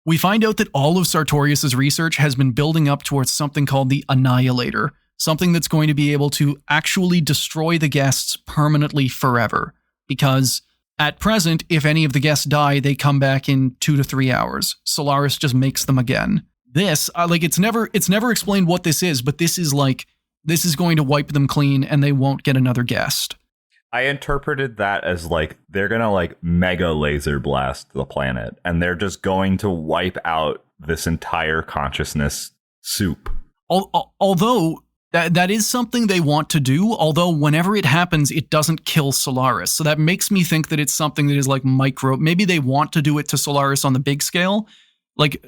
we find out that all of Sartorius's research has been building up towards something called the Annihilator, something that's going to be able to actually destroy the guests permanently forever. Because At present, if any of the guests die, they come back in 2 to 3 hours. Solaris just makes them again. This, it's never explained what this is, but this is going to wipe them clean and they won't get another guest. I interpreted that as they're gonna mega laser blast the planet and they're just going to wipe out this entire consciousness soup. Although that is something they want to do, although whenever it happens, it doesn't kill Solaris. So that makes me think that it's something that is micro. Maybe they want to do it to Solaris on the big scale.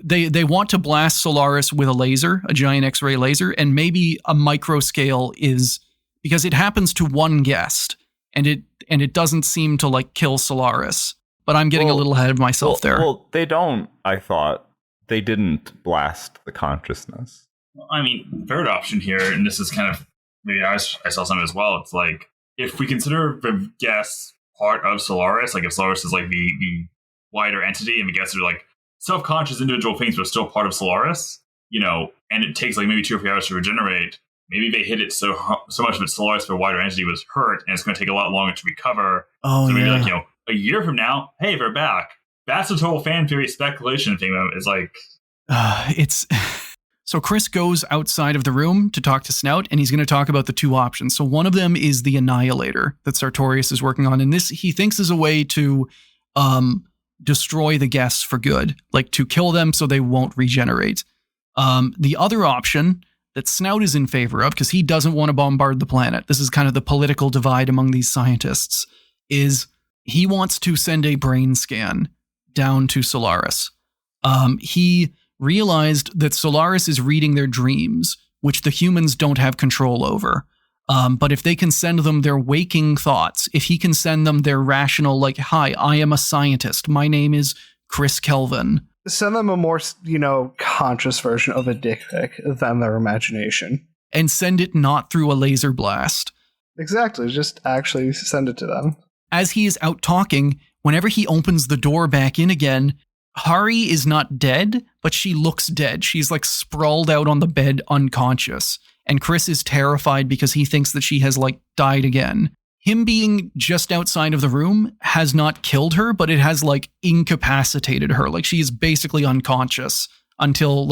They want to blast Solaris with a laser, a giant X-ray laser, and maybe a micro scale is because it happens to one guest. And it doesn't seem to kill Solaris, but I'm getting a little ahead of myself there. Well, they don't. I thought they didn't blast the consciousness. I mean, third option here, and this is kind of maybe I saw something as well. It's if we consider the guests part of Solaris, if Solaris is the wider entity, and the guests are self-conscious individual things, but still part of Solaris, and it takes maybe 2 or 3 hours to regenerate. Maybe they hit it so much that Solaris, the wider entity, was hurt, and it's going to take a lot longer to recover. Oh, so maybe yeah. A year from now, hey, they're back. That's a total fan theory speculation thing. That is So Chris goes outside of the room to talk to Snout, and he's going to talk about the 2 options. So one of them is the Annihilator that Sartorius is working on, and this he thinks is a way to destroy the guests for good, to kill them so they won't regenerate. The other option that Snout is in favor of, because he doesn't want to bombard the planet, this is kind of the political divide among these scientists, is he wants to send a brain scan down to Solaris. He realized that Solaris is reading their dreams, which the humans don't have control over. But if they can send them their waking thoughts, if he can send them their rational, hi, I am a scientist, my name is Chris Kelvin. Send them a more, conscious version of a dick pic than their imagination. And send it not through a laser blast. Exactly, just actually send it to them. As he is out talking, whenever he opens the door back in again, Hari is not dead, but she looks dead. She's sprawled out on the bed unconscious. And Chris is terrified because he thinks that she has died again. Him being just outside of the room has not killed her, but it has incapacitated her. She is basically unconscious until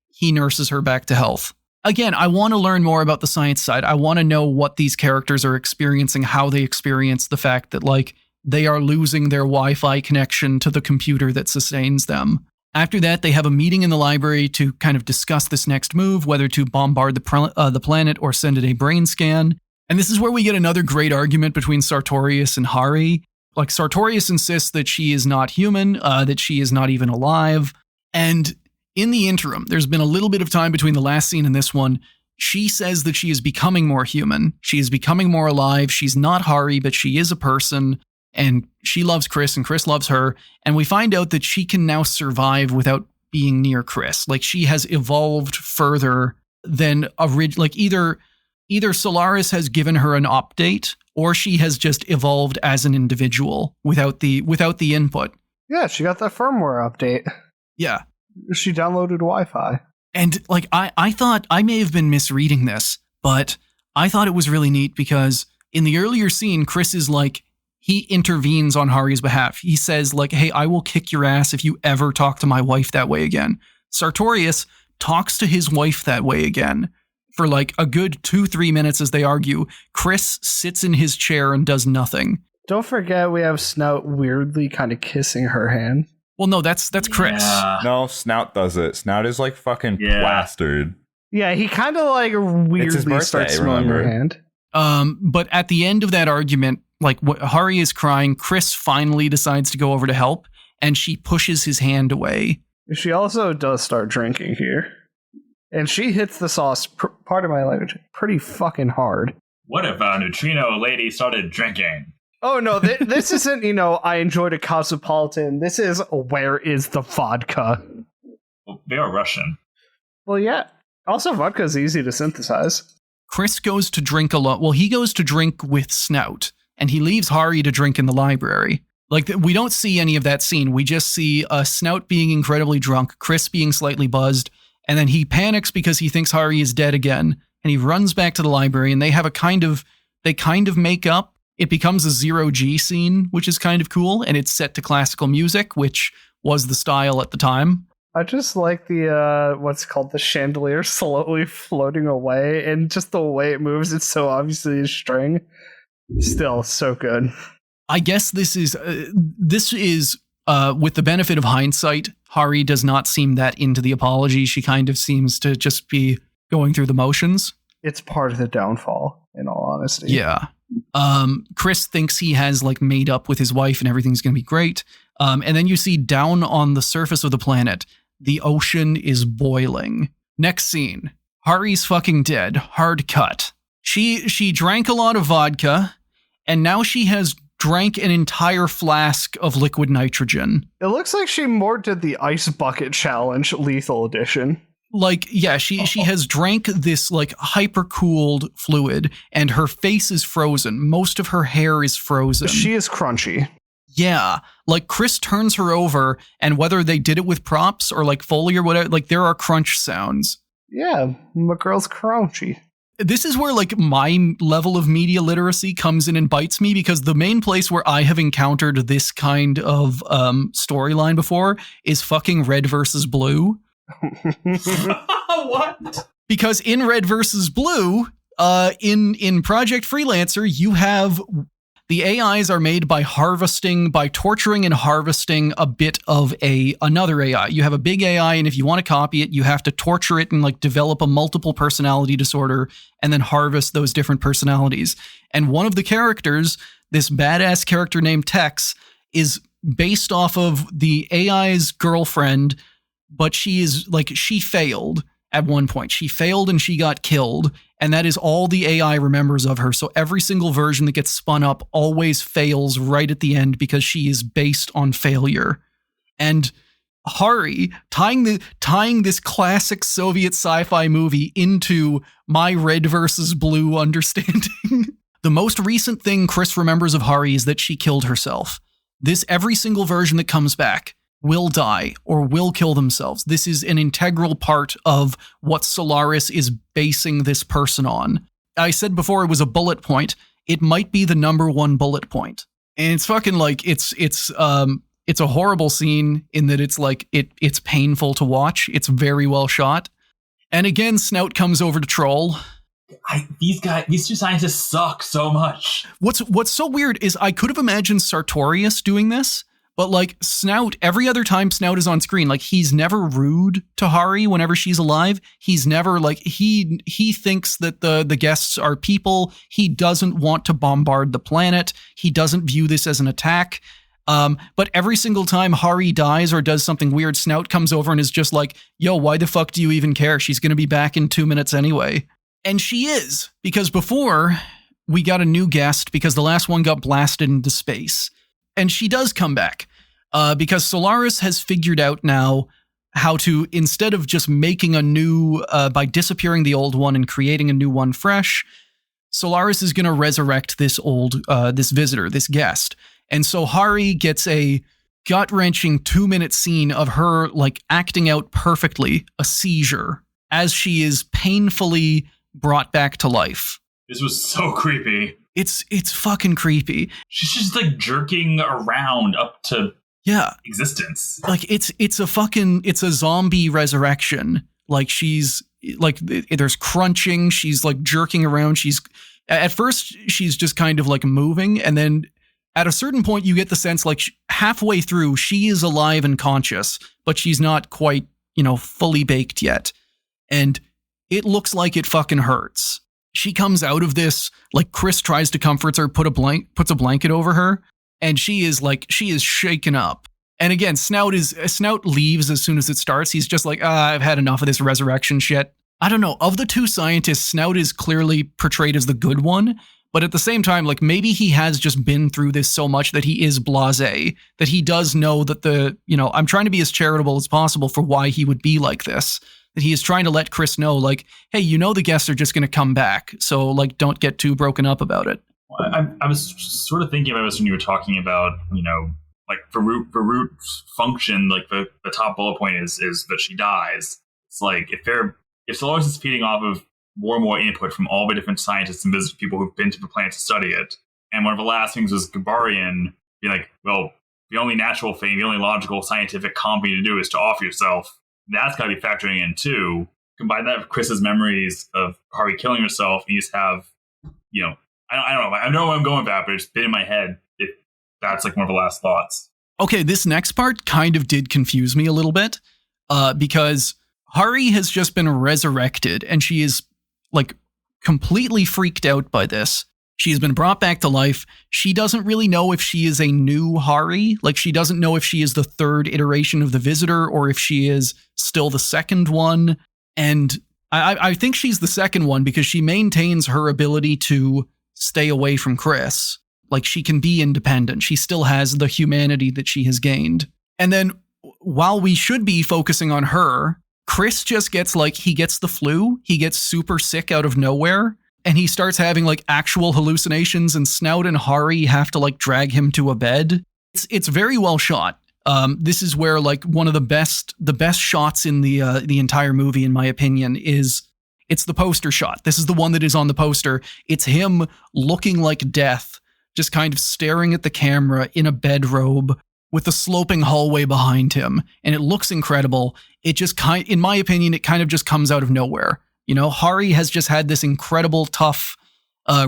he nurses her back to health. Again, I want to learn more about the science side. I want to know what these characters are experiencing, how they experience the fact that they are losing their Wi-Fi connection to the computer that sustains them. After that, they have a meeting in the library to kind of discuss this next move, whether to bombard the planet or send it a brain scan. And this is where we get another great argument between Sartorius and Hari. Sartorius insists that she is not human, that she is not even alive. And in the interim, there's been a little bit of time between the last scene and this one. She says that she is becoming more human. She is becoming more alive. She's not Hari, but she is a person. And she loves Chris and Chris loves her. And we find out that she can now survive without being near Chris. She has evolved further than either Solaris has given her an update or she has just evolved as an individual without the input. Yeah, she got that firmware update. Yeah. She downloaded Wi-Fi. And I thought I may have been misreading this, but I thought it was really neat because in the earlier scene, Chris is he intervenes on Hari's behalf. He says hey, I will kick your ass if you ever talk to my wife that way again. Sartorius talks to his wife that way again. For a good 2-3 minutes as they argue, Chris sits in his chair and does nothing. Don't forget we have Snout weirdly kind of kissing her hand. Well, no, that's Chris. Yeah. No, Snout does it. Snout is fucking plastered. Yeah, he kind of weirdly starts smelling her hand. But at the end of that argument, Hari is crying, Chris finally decides to go over to help, and she pushes his hand away. She also does start drinking here. And she hits the sauce, part of my language, pretty fucking hard. What if a neutrino lady started drinking? Oh, no, this isn't, I enjoyed a Cosmopolitan. This is, where is the vodka? Well, they are Russian. Well, yeah. Also, vodka is easy to synthesize. Chris goes to drink alone. Well, he goes to drink with Snout, and he leaves Hari to drink in the library. We don't see any of that scene. We just see Snout being incredibly drunk, Chris being slightly buzzed, and then he panics because he thinks Hari is dead again, and he runs back to the library, and they have they kind of make up. It becomes a 0G scene, which is kind of cool, and it's set to classical music, which was the style at the time. I just like the what's called the chandelier slowly floating away, and just the way it moves, it's so obviously a string. Still so good. I guess this is with the benefit of hindsight, Hari does not seem that into the apology. She kind of seems to just be going through the motions. It's part of the downfall, in all honesty. Yeah. Chris thinks he has like made up with his wife and everything's going to be great. And then you see down on the surface of the planet, the ocean is boiling. Next scene. Hari's fucking dead. Hard cut. She drank a lot of vodka, and now she has drank an entire flask of liquid nitrogen. It looks like she more did the ice bucket challenge, lethal edition. Like, yeah, she has drank this like hyper cooled fluid, and her face is frozen. Most of her hair is frozen. She is crunchy. Yeah, like Chris turns her over, and whether they did it with props or like Foley or whatever, like there are crunch sounds. Yeah, my girl's crunchy. This is where like my level of media literacy comes in and bites me, because the main place where I have encountered this kind of storyline before is fucking Red versus Blue. What? Because in Red versus Blue, in Project Freelancer, you have the AIs are made by torturing and harvesting a bit of another AI. You have a big AI, and if you want to copy it, you have to torture it and like develop a multiple personality disorder and then harvest those different personalities. And one of the characters, this badass character named Tex, is based off of the AI's girlfriend, but she failed at one point. She failed and she got killed, and that is all the AI remembers of her. So every single version that gets spun up always fails right at the end because she is based on failure. And Hari, tying this classic Soviet sci-fi movie into my Red versus Blue understanding. The most recent thing Chris remembers of Hari is that she killed herself. Every single version that comes back will die or will kill themselves. This is an integral part of what Solaris is basing this person on. I said before it was a bullet point. It might be the number one bullet point. And it's fucking like, it's a horrible scene in that it's like, it's painful to watch. It's very well shot. And again, Snout comes over to troll. These two scientists suck so much. What's so weird is I could have imagined Sartorius doing this. But like Snout, every other time Snout is on screen, like he's never rude to Hari whenever she's alive. He's never like, he thinks that the guests are people. He doesn't want to bombard the planet. He doesn't view this as an attack. But every single time Hari dies or does something weird, Snout comes over and is just like, yo, why the fuck do you even care? She's going to be back in 2 minutes anyway. And she is, because before we got a new guest because the last one got blasted into space. And she does come back because Solaris has figured out now how to, instead of just making a new, by disappearing the old one and creating a new one fresh, Solaris is going to resurrect this visitor, this guest. And so Hari gets a gut-wrenching 2-minute scene of her like acting out perfectly a seizure as she is painfully brought back to life. This was so creepy. It's fucking creepy. She's just like jerking around up to existence. Like it's a zombie resurrection. Like she's like there's crunching. She's like jerking around. At first she's just kind of like moving, and then at a certain point you get the sense like halfway through she is alive and conscious, but she's not quite fully baked yet, and it looks like it fucking hurts. She comes out of this, like Chris tries to comfort her, puts a blanket over her, and she is shaken up. And again, Snout leaves as soon as it starts. He's just like, I've had enough of this resurrection shit. I don't know. Of the two scientists, Snout is clearly portrayed as the good one, but at the same time, like maybe he has just been through this so much that he is blasé, that he does know that I'm trying to be as charitable as possible for why he would be like this. That he is trying to let Chris know, like, hey, the guests are just going to come back. So, like, don't get too broken up about it. I was sort of thinking about this when you were talking about, like, for root function, like, the top bullet point is that she dies. It's like, if Solaris is feeding off of more and more input from all the different scientists and business people who've been to the planet to study it, And one of the last things was Gabarian being like, well, the only natural thing, the only logical scientific comedy to do is to off yourself. That's got to be factoring in too. Combine that with Chris's memories of Harvey killing herself, and you just have, I don't know. I know I'm going back, but it's been in my head. That's like one of the last thoughts. Okay, this next part kind of did confuse me a little bit, because Hari has just been resurrected, and she is like completely freaked out by this. She's been brought back to life. She doesn't really know if she is a new Hari. Like, she doesn't know if she is the third iteration of the Visitor or if she is still the second one. And I think she's the second one because she maintains her ability to stay away from Chris. Like, she can be independent. She still has the humanity that she has gained. And then while we should be focusing on her, Chris just gets he gets the flu. He gets super sick out of nowhere. And he starts having like actual hallucinations, and Snout and Hari have to like drag him to a bed. It's very well shot. This is where like one of the best shots in the entire movie, in my opinion, it's the poster shot. This is the one that is on the poster. It's him looking like death, just kind of staring at the camera in a bedrobe with the sloping hallway behind him. And it looks incredible. It just in my opinion, it kind of just comes out of nowhere. Hari has just had this incredible, tough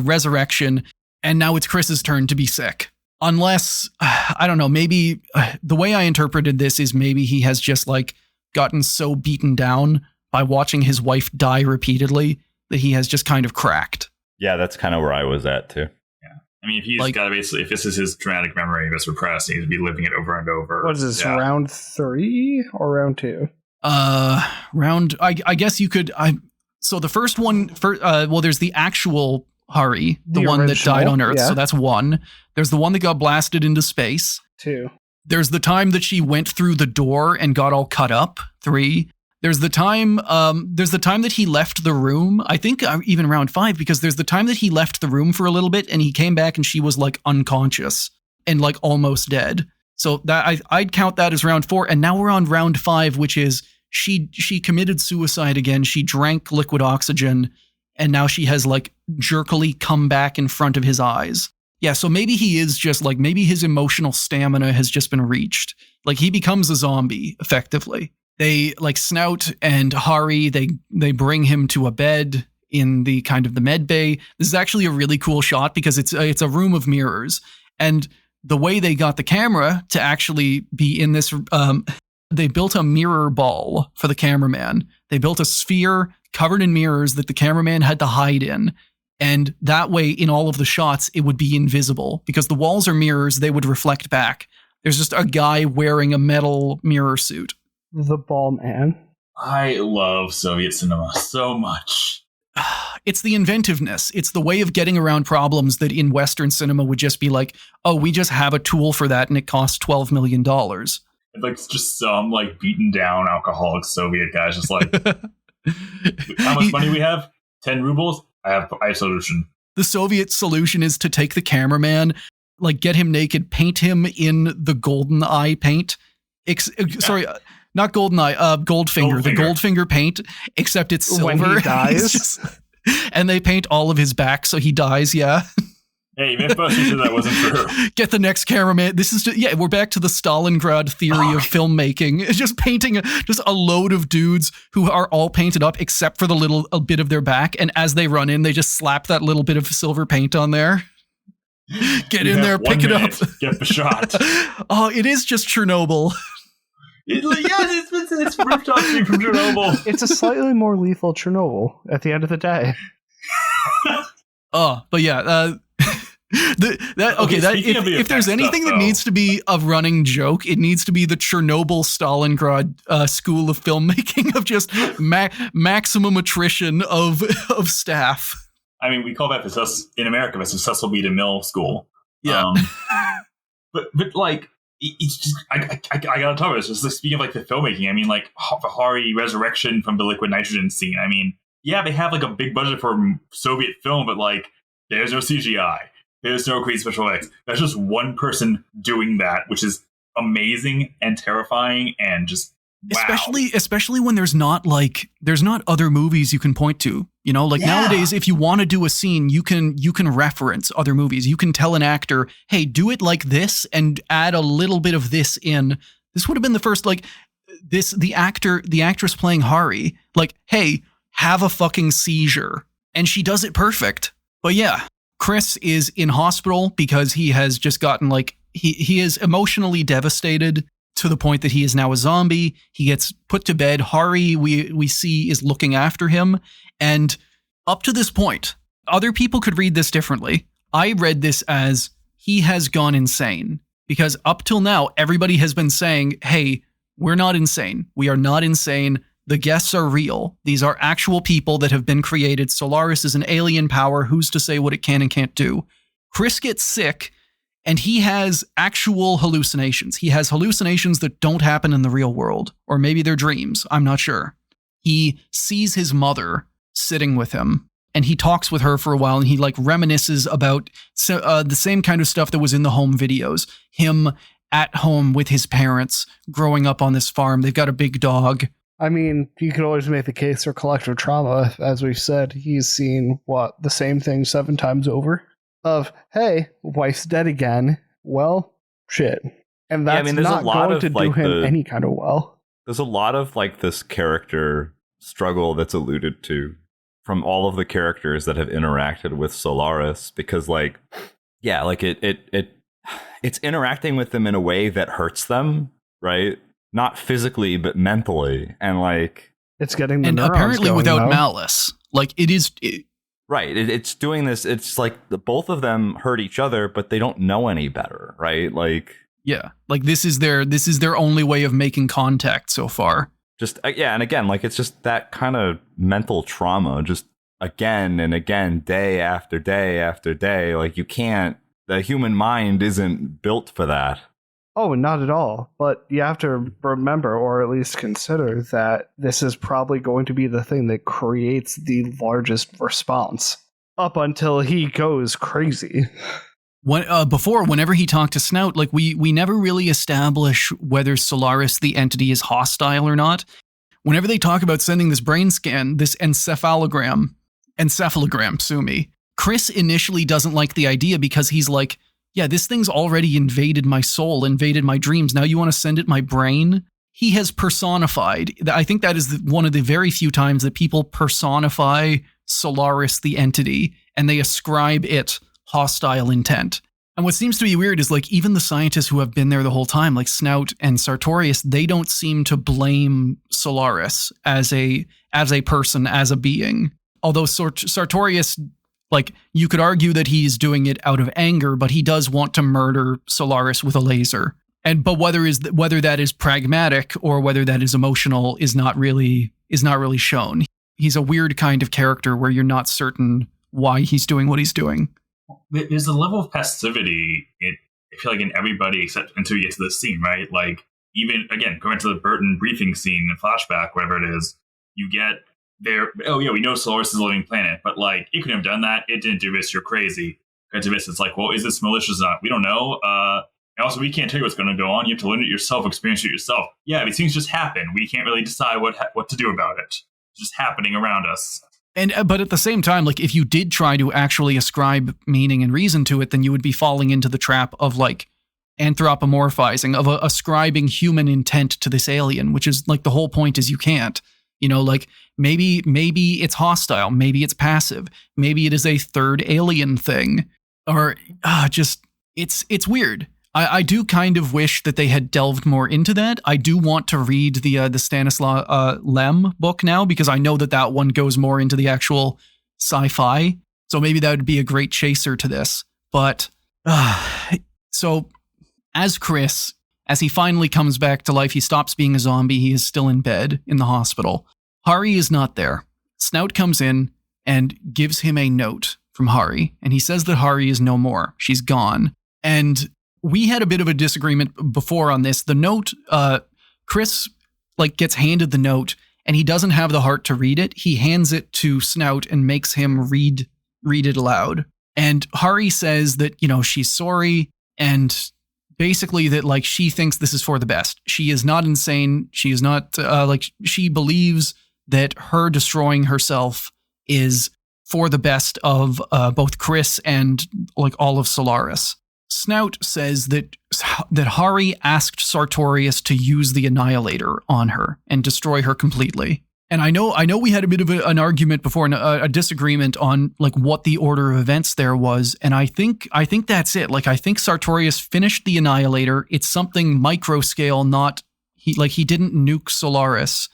resurrection, and now it's Chris's turn to be sick. Unless, I don't know, maybe the way I interpreted this is maybe he has just like gotten so beaten down by watching his wife die repeatedly that he has just kind of cracked. Yeah, that's kind of where I was at too. Yeah. I mean, if he's got to basically, if this is his traumatic memory that's repressed, he's be living it over and over. What is this, round 3 or round 2? I guess you could, so the first one, there's the actual Hari, the one original, that died on Earth. Yeah. So that's 1. There's the one that got blasted into space. 2. There's the time that she went through the door and got all cut up. 3. There's the time that he left the room. I think even round 5, because there's the time that he left the room for a little bit and he came back and she was like unconscious and like almost dead. So that I'd count that as round 4. And now we're on round 5, which is she committed suicide again. She drank liquid oxygen, and now she has like jerkily come back in front of his eyes. Yeah, so maybe he is just like, maybe his emotional stamina has just been reached. Like, he becomes a zombie, effectively. They like Snout and Hari, they bring him to a bed in the kind of the med bay. This is actually a really cool shot because it's a room of mirrors. And the way they got the camera to actually be in this, they built a mirror ball for the cameraman. They built a sphere covered in mirrors that the cameraman had to hide in. And that way, in all of the shots, it would be invisible because the walls are mirrors. They would reflect back. There's just a guy wearing a metal mirror suit. The ball man. I love Soviet cinema so much. It's the inventiveness. It's the way of getting around problems that in Western cinema would just be like, oh, we just have a tool for that and it costs $12 million. Like just some like beaten down alcoholic Soviet guys just like, how much money we have? 10 rubles? I have a solution. The Soviet solution is to take the cameraman, like get him naked, paint him in the golden eye paint. Sorry, not golden eye, Goldfinger. The Goldfinger paint, except it's silver. When he dies. And they paint all of his back so he dies, yeah. Hey, Mythbusters said that wasn't true. Get the next cameraman. This is we're back to the Stalingrad theory of filmmaking. It's just painting just a load of dudes who are all painted up except for a bit of their back, and as they run in, they just slap that little bit of silver paint on there. Get in there, pick it up. Get the shot. Oh, it is just Chernobyl. It's rooftop scene from Chernobyl. It's a slightly more lethal Chernobyl at the end of the day. But yeah, if there's anything that needs to be a running joke, it needs to be the Chernobyl Stalingrad school of filmmaking of just maximum attrition of staff. I mean, we call that in America the Cecil B. DeMille school. Yeah, but like it's just I gotta talk about this. Just like, speaking of like the filmmaking, I mean, like the Hari resurrection from the liquid nitrogen scene. I mean, yeah, they have like a big budget for Soviet film, but like there's no CGI. There's no crazy special effects. That's just one person doing that, which is amazing and terrifying and just wow. Especially when there's not other movies you can point to. You know, like nowadays, if you want to do a scene, you can reference other movies. You can tell an actor, hey, do it like this and add a little bit of this in. This would have been the first, like, the actress playing Hari, like, hey, have a fucking seizure. And she does it perfect. But yeah, Chris is in hospital because he has just gotten, like, he is emotionally devastated to the point that he is now a zombie. He gets put to bed. Hari, we see, is looking after him. And up to this point, other people could read this differently. I read this as he has gone insane. Because up till now, everybody has been saying, hey, we're not insane. We are not insane. The guests are real. These are actual people that have been created. Solaris is an alien power. Who's to say what it can and can't do? Chris gets sick, and he has actual hallucinations. He has hallucinations that don't happen in the real world. Or maybe they're dreams. I'm not sure. He sees his mother sitting with him, and he talks with her for a while, and he like reminisces about the same kind of stuff that was in the home videos. Him at home with his parents, growing up on this farm. They've got a big dog. I mean, you could always make the case for collective trauma. As we've said, he's seen, the same thing 7 times over. Of, hey, wife's dead again. Well, shit. And that's not going to do him any kind of well. There's a lot of, like, this character struggle that's alluded to from all of the characters that have interacted with Solaris. Because, like, yeah, like, it's interacting with them in a way that hurts them, right? Not physically, but mentally. And, like... It's getting the and neurons apparently going, without though. malice. Like, it is... Right. It's doing this. It's like both of them hurt each other, but they don't know any better, right? Like... Yeah. Like, this is their only way of making contact so far. Just, yeah, and again, like, it's just that kind of mental trauma, just again and again, day after day after day. Like, you can't... The human mind isn't built for that. Oh, not at all. But you have to remember, or at least consider, that this is probably going to be the thing that creates the largest response up until he goes crazy. Whenever he talked to Snout, like we never really establish whether Solaris, the entity, is hostile or not. Whenever they talk about sending this brain scan, this encephalogram, sue me, Chris initially doesn't like the idea because he's like, yeah, this thing's already invaded my soul, invaded my dreams. Now you want to send it my brain? He has personified. I think that is one of the very few times that people personify Solaris, the entity, and they ascribe it hostile intent. And what seems to be weird is, like, even the scientists who have been there the whole time, like Snout and Sartorius, they don't seem to blame Solaris as a person, as a being. Although Sartorius, like, you could argue that he's doing it out of anger, but he does want to murder Solaris with a laser. But whether that is pragmatic or whether that is emotional is not really shown. He's a weird kind of character where you're not certain why he's doing what he's doing. There's a level of passivity, I feel like, in everybody except until you get to this scene, right? Like, even, again, going to the Burton briefing scene in flashback, whatever it is, you get there, oh yeah, we know Solaris is a living planet, but, like, it couldn't have done that. It didn't do this. You're crazy. To this, it's like, well, is this malicious or not? We don't know. And also, we can't tell you what's going to go on. You have to learn it yourself, experience it yourself. Yeah, these things just happen. We can't really decide what to do about it. It's just happening around us. But at the same time, like, if you did try to actually ascribe meaning and reason to it, then you would be falling into the trap of, like, anthropomorphizing, of ascribing human intent to this alien, which is, like, the whole point is you can't. You know, like, maybe it's hostile, maybe it's passive, maybe it is a third alien thing, or it's weird. I do kind of wish that they had delved more into that. I do want to read the Stanislaw Lem book now, because I know that one goes more into the actual sci-fi. So maybe that would be a great chaser to this. But so as Chris, as he finally comes back to life, he stops being a zombie. He is still in bed in the hospital. Hari is not there. Snout comes in and gives him a note from Hari, and he says that Hari is no more. She's gone. And we had a bit of a disagreement before on this. The note, Chris, like, gets handed the note, and he doesn't have the heart to read it. He hands it to Snout and makes him read it aloud. And Hari says that, you know, she's sorry, and basically that, like, she thinks this is for the best. She is not insane. She is not, she believes that her destroying herself is for the best of both Chris and like all of Solaris. Snout says that Hari asked Sartorius to use the Annihilator on her and destroy her completely. And I know we had a bit of an argument before, a disagreement on like what the order of events there was, and I think that's it. Like I think Sartorius finished the Annihilator. It's something micro scale, not he didn't nuke Solaris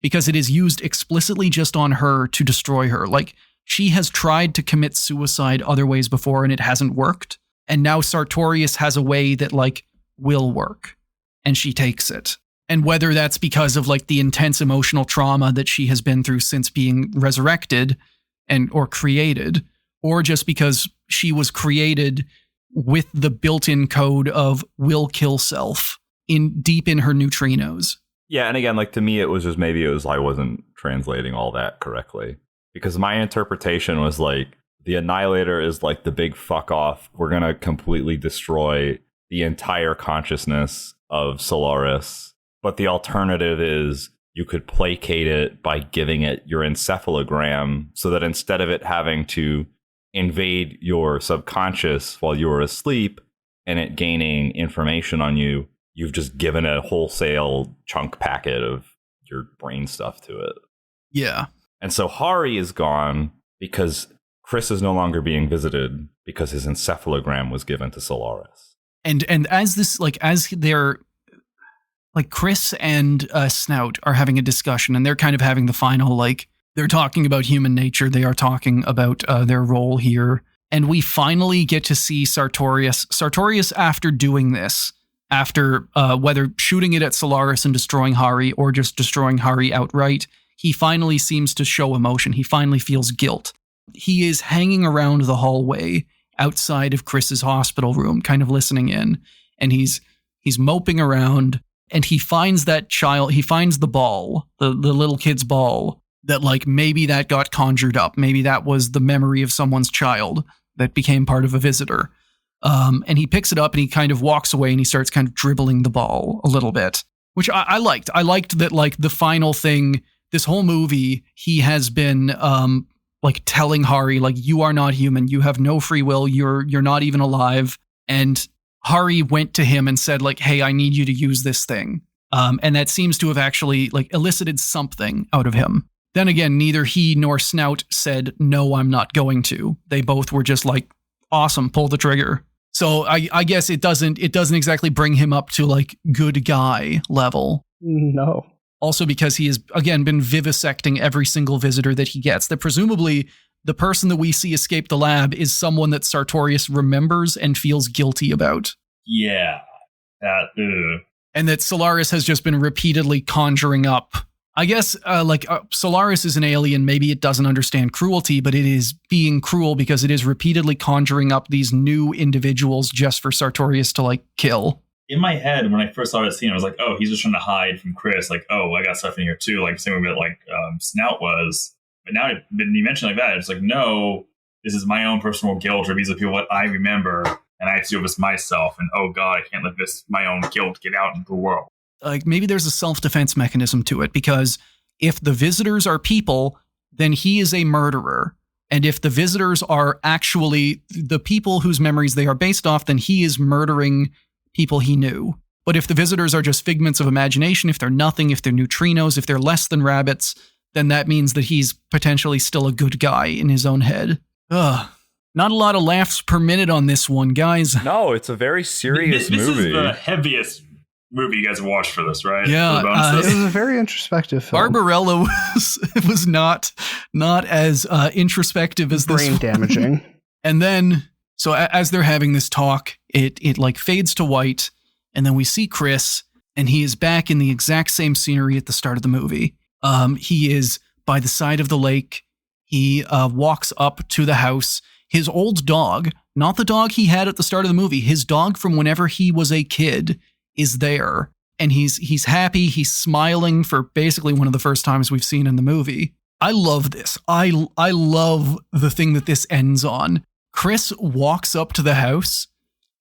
because it is used explicitly just on her to destroy her. Like she has tried to commit suicide other ways before and it hasn't worked. And now Sartorius has a way that like will work, and she takes it. And whether that's because of like the intense emotional trauma that she has been through since being resurrected or created, or just because she was created with the built-in code of will kill self deep in her neutrinos. Yeah, and again, like to me, it was I wasn't translating all that correctly, because my interpretation was like, the Annihilator is like the big fuck off. We're going to completely destroy the entire consciousness of Solaris. But the alternative is you could placate it by giving it your encephalogram, so that instead of it having to invade your subconscious while you were asleep and it gaining information on you, you've just given a wholesale chunk packet of your brain stuff to it. Yeah. And so Hari is gone because Chris is no longer being visited because his encephalogram was given to Solaris. And as they're like Chris and Snout are having a discussion, and they're kind of having the final, like they're talking about human nature. They are talking about their role here. And we finally get to see Sartorius. Sartorius, after doing this, after whether shooting it at Solaris and destroying Hari or just destroying Hari outright, he finally seems to show emotion. He finally feels guilt. He is hanging around the hallway outside of Chris's hospital room, kind of listening in, and he's moping around, and he finds that child. He finds the ball, the little kid's ball, that like maybe that got conjured up. Maybe that was the memory of someone's child that became part of a visitor. And he picks it up and he kind of walks away and he starts kind of dribbling the ball a little bit, which I liked. I liked that, like the final thing, this whole movie, he has been like telling Hari, like, you are not human. You have no free will. You're not even alive. And Hari went to him and said, like, hey, I need you to use this thing. And that seems to have actually like elicited something out of him. Then again, neither he nor Snout said, no, I'm not going to. They both were just like, awesome, pull the trigger. So I guess it doesn't exactly bring him up to like good guy level. No. Also because he has, again, been vivisecting every single visitor that he gets. That presumably the person that we see escape the lab is someone that Sartorius remembers and feels guilty about. Yeah. And that Solaris has just been repeatedly conjuring up. I guess Solaris is an alien. Maybe it doesn't understand cruelty, but it is being cruel because it is repeatedly conjuring up these new individuals just for Sartorius to like kill. In my head, when I first saw this scene, I was like, oh, he's just trying to hide from Chris. Like, oh, I got stuff in here too. Like, same way that like Snout was. But now when you mention like that, it's like, no, this is my own personal guilt, or these are people what I remember, and I have to deal with this myself. And oh God, I can't let my own guilt get out into the world. Like maybe there's a self-defense mechanism to it, because if the visitors are people, then he is a murderer. And if the visitors are actually the people whose memories they are based off, then he is murdering people he knew. But if the visitors are just figments of imagination, if they're nothing, if they're neutrinos, if they're less than rabbits, then that means that he's potentially still a good guy in his own head. Ugh. Not a lot of laughs per minute on this one, guys. No, it's a very serious movie. This is the heaviest movie you guys watched for this, right? Yeah. It was a very introspective film. Barbarella was not as introspective as this. Brain damaging. And then, so as they're having this talk, it like fades to white, and then we see Chris, and he is back in the exact same scenery at the start of the movie. He is by the side of the lake. He walks up to the house. His old dog, not the dog he had at the start of the movie, his dog from whenever he was a kid, is there. And he's happy. He's smiling for basically one of the first times we've seen in the movie. I love this. I love the thing that this ends on. Chris walks up to the house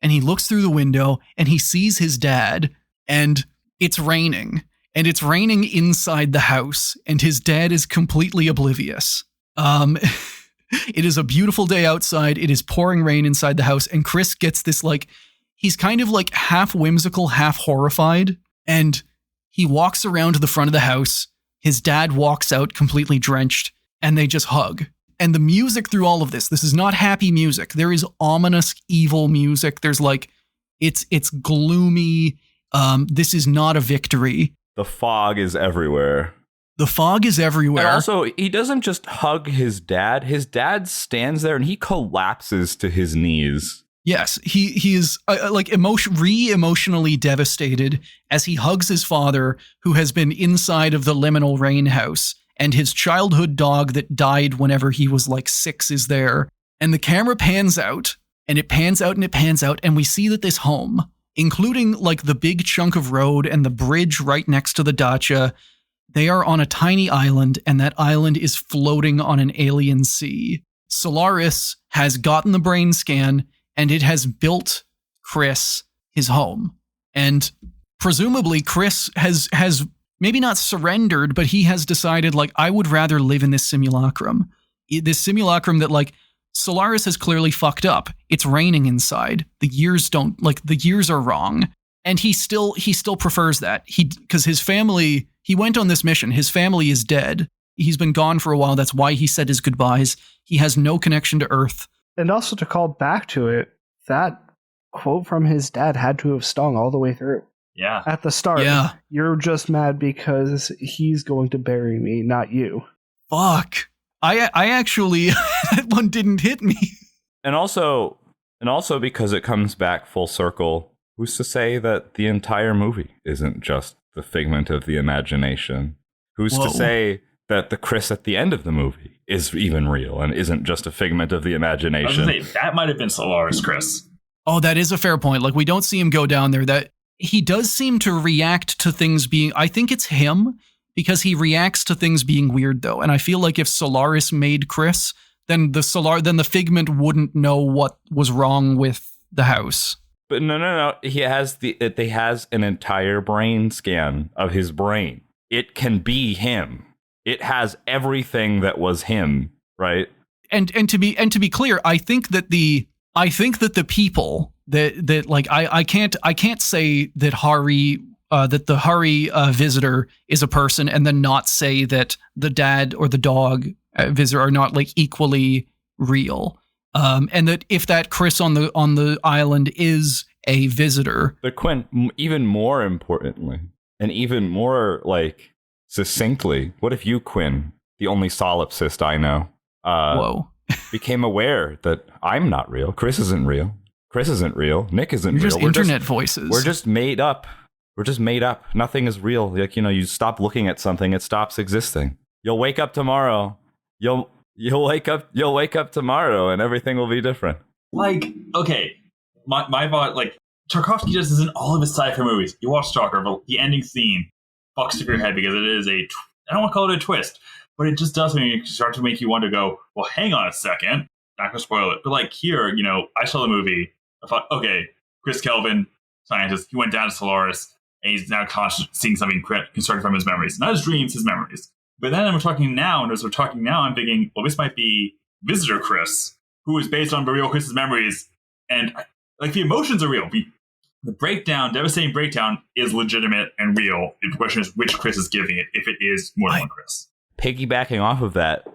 and he looks through the window and he sees his dad, and it's raining. And it's raining inside the house, and his dad is completely oblivious. It is a beautiful day outside. It is pouring rain inside the house. And Chris gets this, like, he's kind of like half whimsical, half horrified. And he walks around to the front of the house. His dad walks out completely drenched and they just hug. And the music through all of this is not happy music. There is ominous, evil music. There's like, it's gloomy. This is not a victory. The fog is everywhere. The fog is everywhere. And also, he doesn't just hug his dad. His dad stands there and he collapses to his knees. Yes, he is like emotionally devastated as he hugs his father, who has been inside of the liminal rain house, and his childhood dog that died whenever he was like 6 is there. And the camera pans out, and it pans out, and it pans out, and we see that this home, including like the big chunk of road and the bridge right next to the dacha, they are on a tiny island, and that island is floating on an alien sea. Solaris has gotten the brain scan, and it has built Chris his home. And presumably Chris has maybe not surrendered, but he has decided, like, I would rather live in this simulacrum. This simulacrum that, like, Solaris has clearly fucked up. It's raining inside. The years are wrong. And he still prefers that. Because his family, he went on this mission. His family is dead. He's been gone for a while. That's why he said his goodbyes. He has no connection to Earth. And also, to call back to it, that quote from his dad had to have stung all the way through. Yeah. At the start. Yeah. You're just mad because he's going to bury me, not you. Fuck. I actually, that one didn't hit me. And also because it comes back full circle, who's to say that the entire movie isn't just the figment of the imagination? Who's to say that the Chris at the end of the movie is even real and isn't just a figment of the imagination? I was gonna say, that might have been Solaris, Chris. Oh, that is a fair point. Like, we don't see him go down there. That he does seem to react to things being, I think it's him, because he reacts to things being weird, though. And I feel like if Solaris made Chris, then the figment wouldn't know what was wrong with the house. But no. He has an entire brain scan of his brain. It can be him. It has everything that was him, right? And to be clear, I think that the people that like I can't say that Hari that the Hari visitor is a person and then not say that the dad or the dog visitor are not like equally real. And that if that Chris on the island is a visitor. But Quinn, even more importantly, and even more like succinctly, what if you, Quinn, the only solipsist I know, became aware that I'm not real, Chris isn't real, Nick isn't real. Just internet voices. We're just made up. Nothing is real. Like, you stop looking at something, it stops existing. You'll wake up tomorrow. You'll wake up tomorrow, and everything will be different. Like, okay, my thought, like, Tarkovsky does this in all of his sci-fi movies. You watch Stalker, but the ending scene fucks up your head because it is I don't want to call it a twist, but it just does start to make you want to go, well, hang on a second. Not gonna spoil it, but like here, I saw the movie. I thought, okay, Chris Kelvin, scientist, he went down to Solaris, and he's now seeing something constructed from his memories, not his dreams, his memories. But then we're talking now, and as we're talking now, I'm thinking, well, this might be Visitor Chris, who is based on the real Chris's memories, and like the emotions are real. The devastating breakdown, is legitimate and real. The question is which Chris is giving it, if it is more than one Chris. Piggybacking off of that,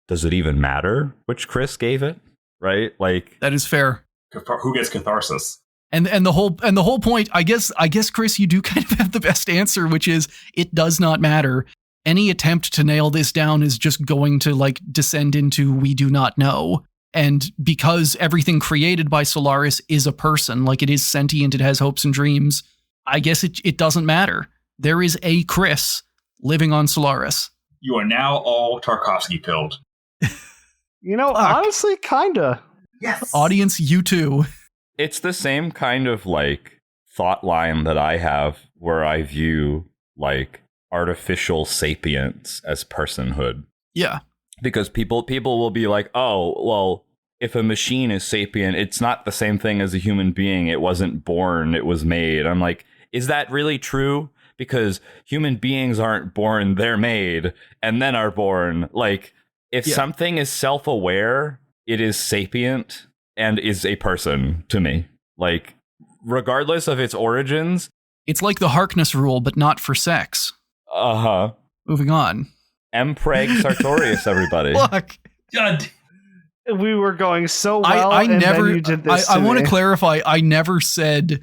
does it even matter which Chris gave it? Right? Like, that is fair. Who gets catharsis? And the whole point, I guess, Chris, you do kind of have the best answer, which is it does not matter. Any attempt to nail this down is just going to like descend into we do not know. And because everything created by Solaris is a person, like it is sentient, it has hopes and dreams, I guess it doesn't matter. There is a Chris living on Solaris. You are now all Tarkovsky pilled. Honestly, kinda. Yes. Audience, you too. It's the same kind of like thought line that I have where I view like artificial sapience as personhood. Yeah. Because people will be like, oh, well, if a machine is sapient, it's not the same thing as a human being. It wasn't born, it was made. I'm like, is that really true? Because human beings aren't born, they're made and then are born. Like, If something is self-aware, it is sapient and is a person to me. Like, regardless of its origins. It's like the Harkness rule, but not for sex. Uh-huh. Moving on. Mpreg Sartorius, everybody. Look. God. We were going so well, I and never, then you did this I want me. to clarify, I never said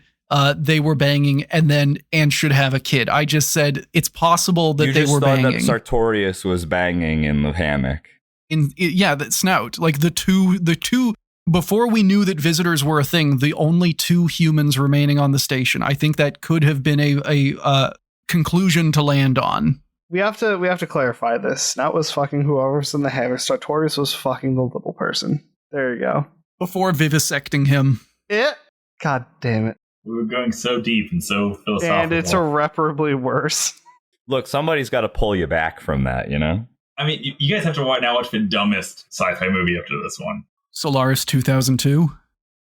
they were banging and should have a kid. I just said it's possible that they were banging. That Sartorius was banging in the hammock. That snout. Like the two, before we knew that visitors were a thing, the only two humans remaining on the station. I think that could have been a conclusion to land on. We have to clarify this. Snout was fucking whoever's in the hammock. Sartorius was fucking the little person. There you go. Before vivisecting him. God damn it. We were going so deep and so philosophical. And it's irreparably worse. Look, somebody's got to pull you back from that, you know? I mean, you guys have to now watch the dumbest sci-fi movie up to this one. Solaris 2002.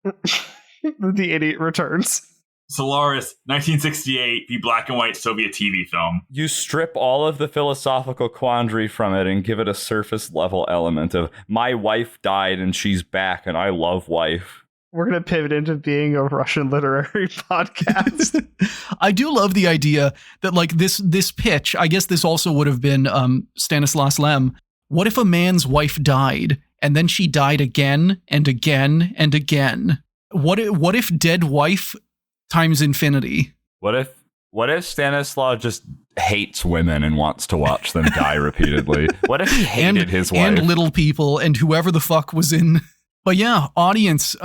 The Idiot Returns. Solaris, 1968, the black and white Soviet TV film. You strip all of the philosophical quandary from it and give it a surface level element of my wife died and she's back and I love wife. We're going to pivot into being a Russian literary podcast. I do love the idea that like this pitch, I guess this also would have been Stanislaw Lem. What if a man's wife died and then she died again and again and again? What if dead wife times infinity? What if Stanislaw just hates women and wants to watch them die repeatedly? What if he hated his wife? And little people and whoever the fuck was in. But yeah, audience,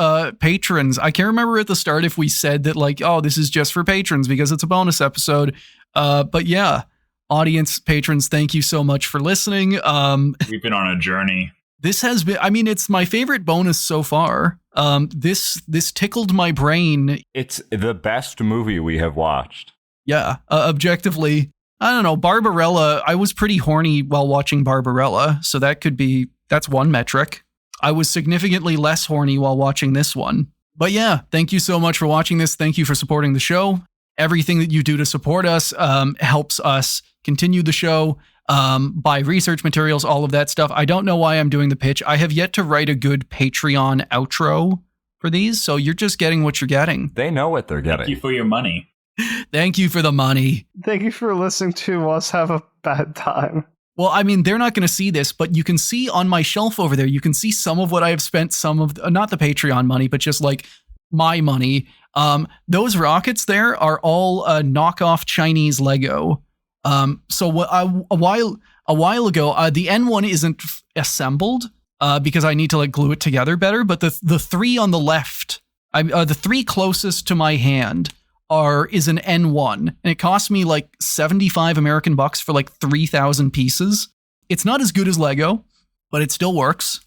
patrons. I can't remember at the start if we said that like, oh, this is just for patrons because it's a bonus episode. But yeah, audience, patrons, thank you so much for listening. We've been on a journey. This has been, I mean, it's my favorite bonus so far. This tickled my brain. It's the best movie we have watched. Yeah, objectively. I don't know, Barbarella, I was pretty horny while watching Barbarella, so that's one metric. I was significantly less horny while watching this one. But yeah, thank you so much for watching this. Thank you for supporting the show. Everything that you do to support us helps us continue the show, buy research materials, all of that stuff. I don't know why I'm doing the pitch. I have yet to write a good Patreon outro for these, so you're just getting what you're getting. They know what they're getting. Thank you for your money. Thank you for the money. Thank you for listening to us have a bad time. Well, I mean, they're not going to see this, but you can see on my shelf over there, you can see some of what I have spent, some of, not the Patreon money, but just like my money. Those rockets there are all knockoff Chinese Lego. So a while ago, the N1 isn't assembled because I need to like glue it together better. But the three on the left, the three closest to my hand is an N1, and it cost me like 75 American bucks for like 3,000 pieces. It's not as good as Lego, but it still works.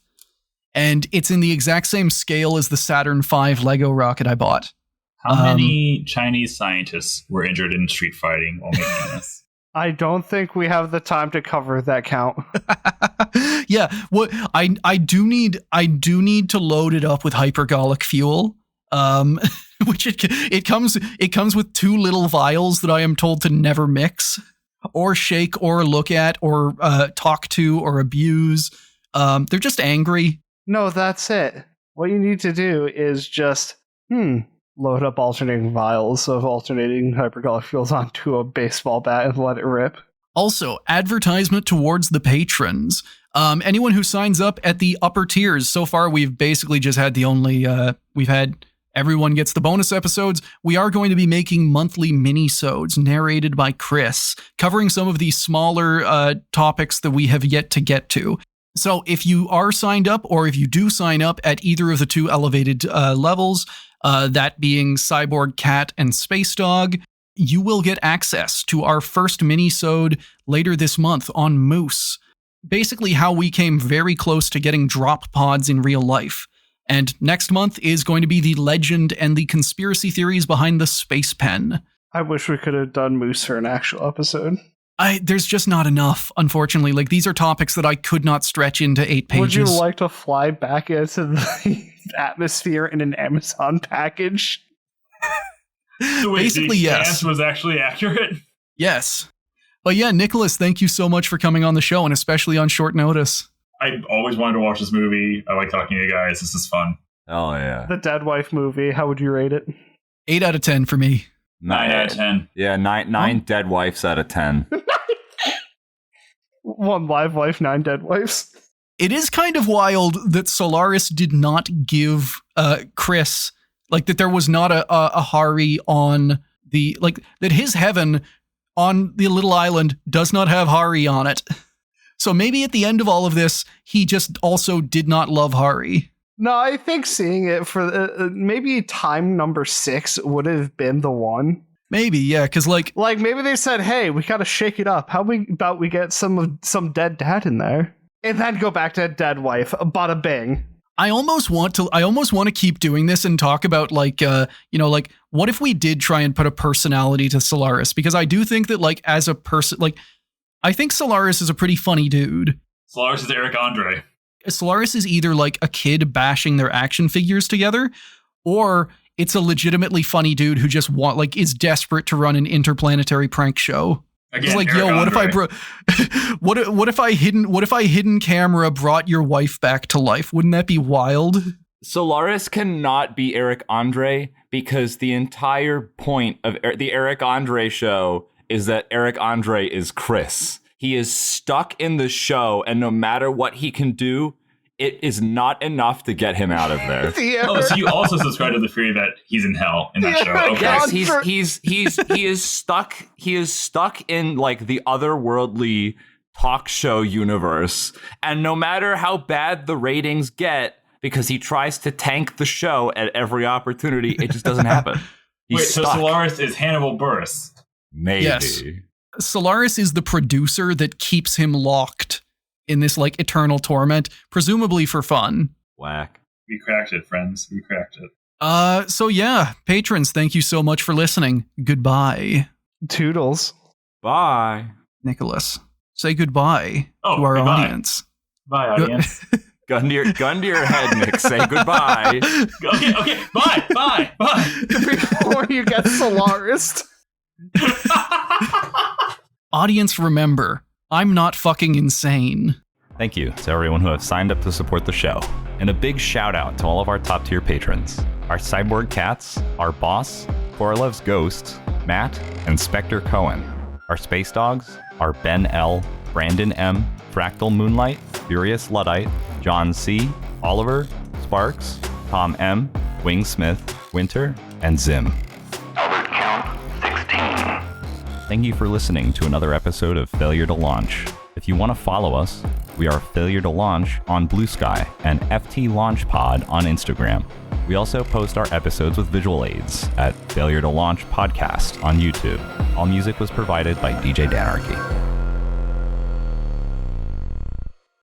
And it's in the exact same scale as the Saturn V Lego rocket I bought. How many Chinese scientists were injured in street fighting while making this? I don't think we have the time to cover that count. Yeah, what I do need to load it up with hypergolic fuel. Which it comes with 2 little vials that I am told to never mix or shake or look at or talk to or abuse. They're just angry. No, that's it. What you need to do is just load up alternating vials of alternating hypergolic fuels onto a baseball bat and let it rip. Also, advertisement towards the patrons. Anyone who signs up at the upper tiers. So far, we've basically just had everyone gets the bonus episodes. We are going to be making monthly mini-sodes narrated by Chris, covering some of these smaller topics that we have yet to get to. So if you are signed up, or if you do sign up at either of the 2 elevated levels, that being Cyborg Cat and Space Dog, you will get access to our first mini-sode later this month on Moose. Basically how we came very close to getting drop pods in real life. And next month is going to be the legend and the conspiracy theories behind the space pen. I wish we could have done Moose for an actual episode. There's just not enough, unfortunately. Like, these are topics that I could not stretch into 8 pages. Would you like to fly back into the atmosphere in an Amazon package? So wait, basically, yes. The was actually accurate? Yes. But yeah, Nicholas, thank you so much for coming on the show, and especially on short notice. I always wanted to watch this movie. I like talking to you guys. This is fun. Oh, yeah. The Dead Wife movie, how would you rate it? 8 out of 10 for me. 9 out of 10. Yeah, nine dead wives out of 10. 1 live wife, 9 dead wives. It is kind of wild that Solaris did not give Chris, like that there was not a Hari on the, like that his heaven on the little island does not have Hari on it. So maybe at the end of all of this, he just also did not love Hari. No, I think seeing it for maybe time number 6 would have been the one. Maybe, yeah, because like maybe they said, "Hey, we gotta shake it up. How about we get some dead dad in there, and then go back to dead wife, bada bing." I almost want to keep doing this and talk about like like what if we did try and put a personality to Solaris, because I do think that like as a person, like I think Solaris is a pretty funny dude. Solaris is Eric Andre. Solaris is either like a kid bashing their action figures together, or it's a legitimately funny dude who just is desperate to run an interplanetary prank show. Again, it's like, Eric yo, what Andre. if I hidden camera brought your wife back to life? Wouldn't that be wild? Solaris cannot be Eric Andre because the entire point of the Eric Andre show is that Eric Andre is Chris. He is stuck in the show, and no matter what he can do, it is not enough to get him out of there. Oh, so you also subscribe to the theory that he's in hell in that show? Okay. Yes, he is stuck. He is stuck in like the otherworldly talk show universe, and no matter how bad the ratings get, because he tries to tank the show at every opportunity, it just doesn't happen. He's Wait, stuck. so Solaris is Hannibal Buress? Maybe. Yes. Solaris is the producer that keeps him locked in this like eternal torment, presumably for fun. Whack. We cracked it, friends. We cracked it. So yeah, patrons, thank you so much for listening. Goodbye. Toodles. Bye. Nicholas, say goodbye to our goodbye. audience. Bye, audience. Gun to your head, Nick. Say goodbye. Okay. Bye. Before you get Solaris. Audience, remember, I'm not fucking insane. Thank you to everyone who have signed up to support the show. And a big shout out to all of our top tier patrons. Our Cyborg Cats, our boss, Korolev's Ghost, Matt, and Spectre Cohen. Our Space Dogs, our Ben L, Brandon M, Fractal Moonlight, Furious Luddite, John C, Oliver, Sparks, Tom M, Wing Smith, Winter, and Zim. Alert count 16. Thank you for listening to another episode of Failure to Launch. If you want to follow us, we are Failure to Launch on Blue Sky and FT Launch Pod on Instagram. We also post our episodes with visual aids at Failure to Launch Podcast on YouTube. All music was provided by DJ Danarchy.